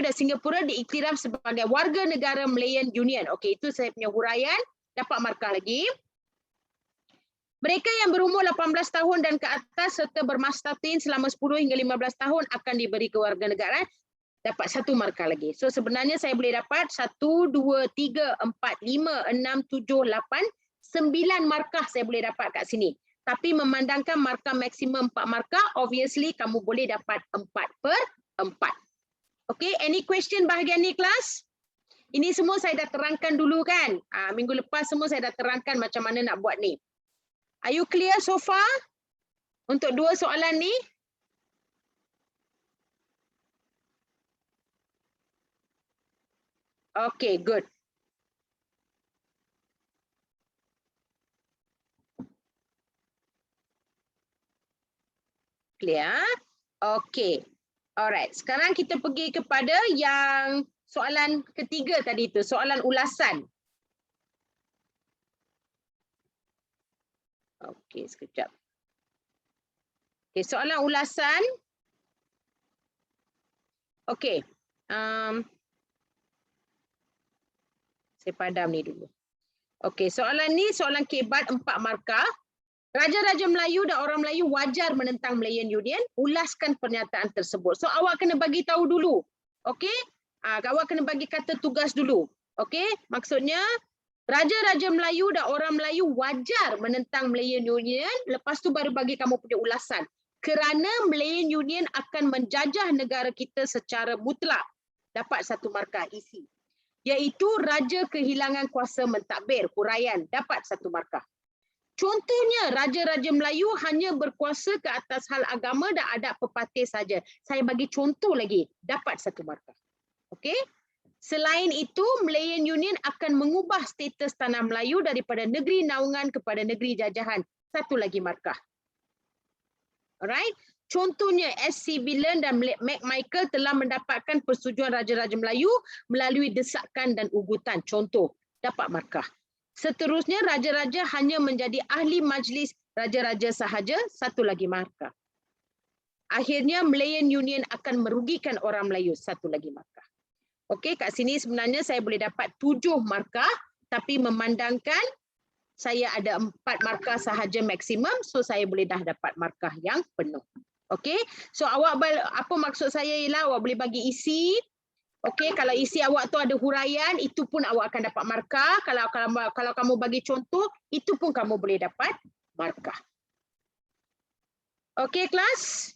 dan Singapura diiktiraf sebagai warga negara Malayan Union. Okey, itu saya punya huraian, dapat markah lagi. Mereka yang berumur 18 tahun dan ke atas serta bermastatin selama 10 hingga 15 tahun akan diberi kewarganegaraan, dapat 1 markah lagi. So sebenarnya saya boleh dapat 1, 2, 3, 4, 5, 6, 7, 8, 9 markah saya boleh dapat kat sini. Tapi memandangkan markah maksimum 4 markah, obviously kamu boleh dapat 4/4. Okay, any question bahagian ni kelas? Ini semua saya dah terangkan dulu kan? Minggu lepas semua saya dah terangkan macam mana nak buat ni. Are you clear so far? Untuk 2 soalan ni? Okay, good. Clear? Okay. Alright, sekarang kita pergi kepada yang soalan ketiga tadi tu, soalan ulasan. Okey, sekejap. Okey, soalan ulasan. Okey. Saya padam ni dulu. Okey, soalan ni soalan kebat 4 markah. Raja-raja Melayu dan orang Melayu wajar menentang Malayan Union, ulaskan pernyataan tersebut. So awak kena bagi tahu dulu. Okey? Awak kena bagi kata tugas dulu. Okey? Maksudnya raja-raja Melayu dan orang Melayu wajar menentang Malayan Union, lepas tu baru bagi kamu punya ulasan. Kerana Malayan Union akan menjajah negara kita secara mutlak. Dapat 1 markah isi. Iaitu raja kehilangan kuasa mentadbir, huraian, dapat 1 markah. Contohnya, Raja-Raja Melayu hanya berkuasa ke atas hal agama dan adat pepatih saja. Saya bagi contoh lagi, dapat 1 markah. Okey? Selain itu, Malayan Union akan mengubah status tanah Melayu daripada negeri naungan kepada negeri jajahan. 1 lagi markah. Alright? Contohnya, S.C. Villen dan McMichael telah mendapatkan persetujuan Raja-Raja Melayu melalui desakan dan ugutan. Contoh, dapat markah. Seterusnya, raja-raja hanya menjadi ahli majlis raja-raja sahaja, 1 lagi markah. Akhirnya, Malayan Union akan merugikan orang Melayu, 1 lagi markah. Okey, kat sini sebenarnya saya boleh dapat 7 markah, tapi memandangkan saya ada 4 markah sahaja maksimum, so saya boleh dah dapat markah yang penuh. Okey, so awak, apa maksud saya ialah awak boleh bagi isi. Okey, kalau isi awak tu ada huraian, itu pun awak akan dapat markah. Kalau kamu bagi contoh, itu pun kamu boleh dapat markah. Okey, kelas?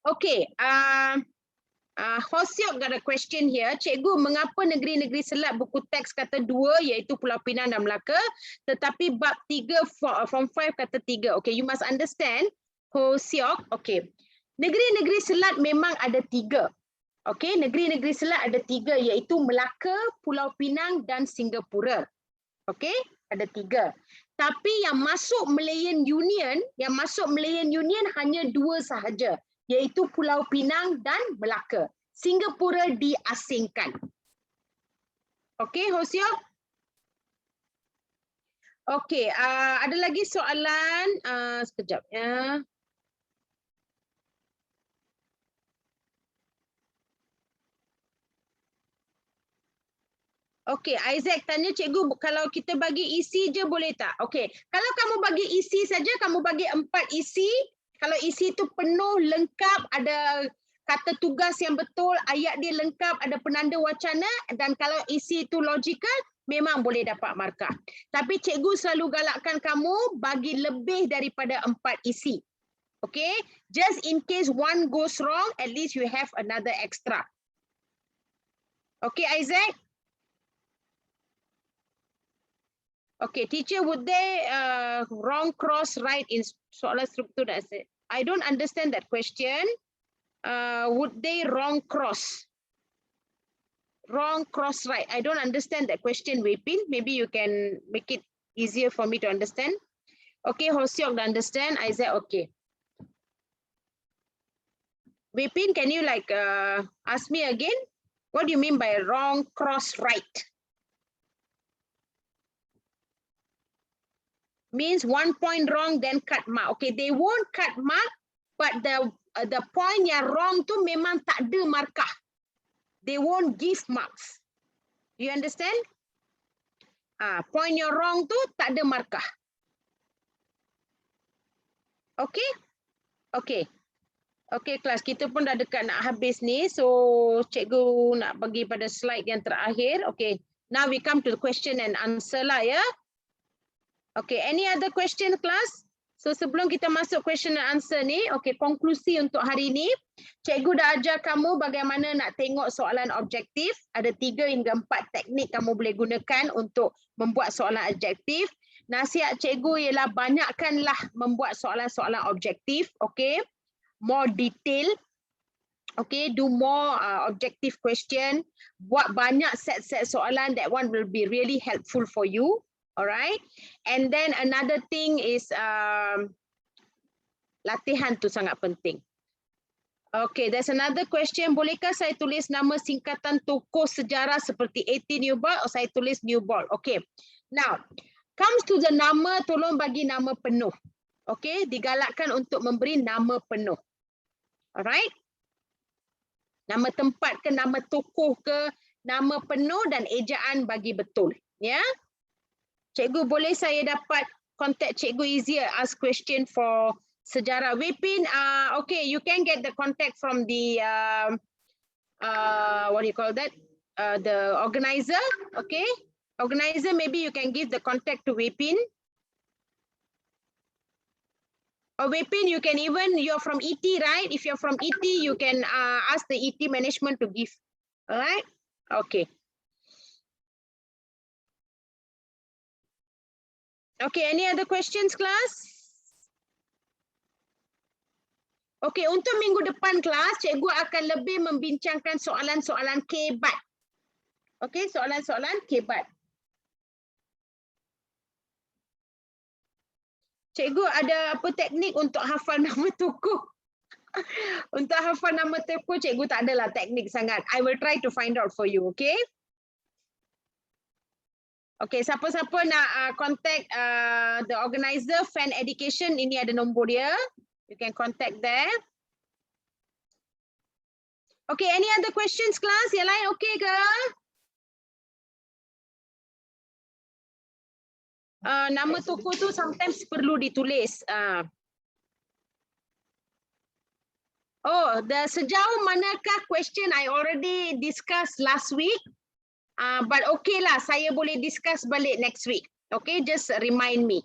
Okey, Hosiok got a question here. Cikgu, mengapa negeri-negeri selat buku teks kata 2 iaitu Pulau Pinang dan Melaka, tetapi bab 3 form 5 kata 3. Okay, you must understand, Hosiok. Okay, negeri-negeri selat memang ada 3. Okay, negeri-negeri selat ada 3 iaitu Melaka, Pulau Pinang dan Singapura. Okay, ada 3. Tapi yang masuk Malayan Union hanya 2 sahaja, iaitu Pulau Pinang dan Melaka. Singapura diasingkan. Okey, Hosiok? Okey, ada lagi soalan? Sekejap ya. Okey, Isaac tanya cikgu, kalau kita bagi isi je boleh tak? Okey, kalau kamu bagi isi saja, kamu bagi 4 isi. Kalau isi itu penuh, lengkap, ada kata tugas yang betul, ayat dia lengkap, ada penanda wacana, dan kalau isi itu logikal, memang boleh dapat markah. Tapi cikgu selalu galakkan kamu bagi lebih daripada 4 isi. Okay, just in case one goes wrong, at least you have another extra. Okay, Isaac? Okay, teacher, would they wrong cross right in soalan struktur? I don't understand that question. Would they wrong cross? Wrong cross right. I don't understand that question, Wepin. Maybe you can make it easier for me to understand. Okay, Hosiok understand. Isaac, okay. Wepin, can you like ask me again? What do you mean by wrong cross right? Means 1 point wrong, then cut mark. Okay, they won't cut mark, but the point yang wrong tu memang tak ada markah. They won't give marks. You understand? Point yang wrong tu tak ada markah. Okay? Okay. Okay, kelas. Kita pun dah dekat nak habis ni. So, cikgu nak bagi pada slide yang terakhir. Okay. Now we come to the question and answer lah ya. Okay, any other question class? So sebelum kita masuk question and answer ni, okay, konklusi untuk hari ni. Cikgu dah ajar kamu bagaimana nak tengok soalan objektif. Ada 3 hingga 4 teknik kamu boleh gunakan untuk membuat soalan objektif. Nasihat cikgu ialah banyakkanlah membuat soalan-soalan objektif, okay? More detail, okay? Do more objective question. Buat banyak set-set soalan, that one will be really helpful for you. Alright, and then another thing is latihan tu sangat penting. Okay, there's another question. Bolehkah saya tulis nama singkatan tokoh sejarah seperti A.T. Newbold atau saya tulis Newbold? Okay, now comes to the nama, tolong bagi nama penuh. Okay, digalakkan untuk memberi nama penuh. Alright, nama tempat ke, nama tokoh ke, nama penuh dan ejaan bagi betul. Ya. Yeah? Cikgu, boleh saya dapat contact cikgu easier ask question for sejarah. Wepin, okay, you can get the contact from the what do you call that? The organizer, okay? Organizer, maybe you can give the contact to Wepin. Or Wepin, you can even, you're from ET, right? If you're from ET, you can ask the ET management to give. All right? Okay. Okay, any other questions, class? Okay, untuk minggu depan, kelas, cikgu akan lebih membincangkan soalan-soalan kebat. Okay, soalan-soalan kebat. Cikgu ada apa teknik untuk hafal nama tokoh? Untuk hafal nama tokoh, cikgu tak adalah teknik sangat. I will try to find out for you, okay? Okay, siapa-siapa nak contact the organizer, Fan Education, ini ada nombor dia. You can contact there. Okay, any other questions, class? Yang lain okay ke? Nama tokoh tu sometimes perlu ditulis. Oh, sejauh manakah question I already discussed last week? But okay lah, saya boleh discuss balik next week. Okay, just remind me.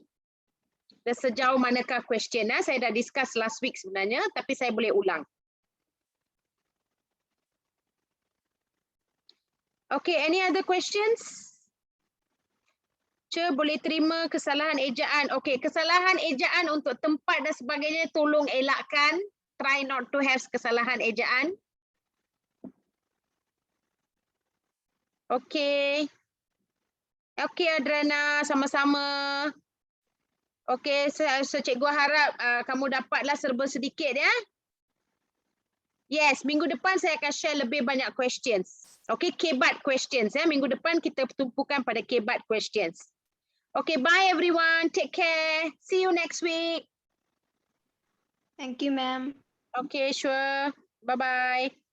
Sejauh manakah question? Saya dah discuss last week sebenarnya, tapi saya boleh ulang. Okay, any other questions? Boleh terima kesalahan ejaan. Okay, kesalahan ejaan untuk tempat dan sebagainya tolong elakkan. Try not to have kesalahan ejaan. Okay. Okay, Adrana, sama-sama. Okay, cikgu harap kamu dapatlah serba sedikit ya. Yes, minggu depan saya akan share lebih banyak questions. Okay, kebat questions. Minggu depan kita tumpukan pada kebat questions. Okay, bye everyone. Take care. See you next week. Thank you, ma'am. Okay, sure. Bye-bye.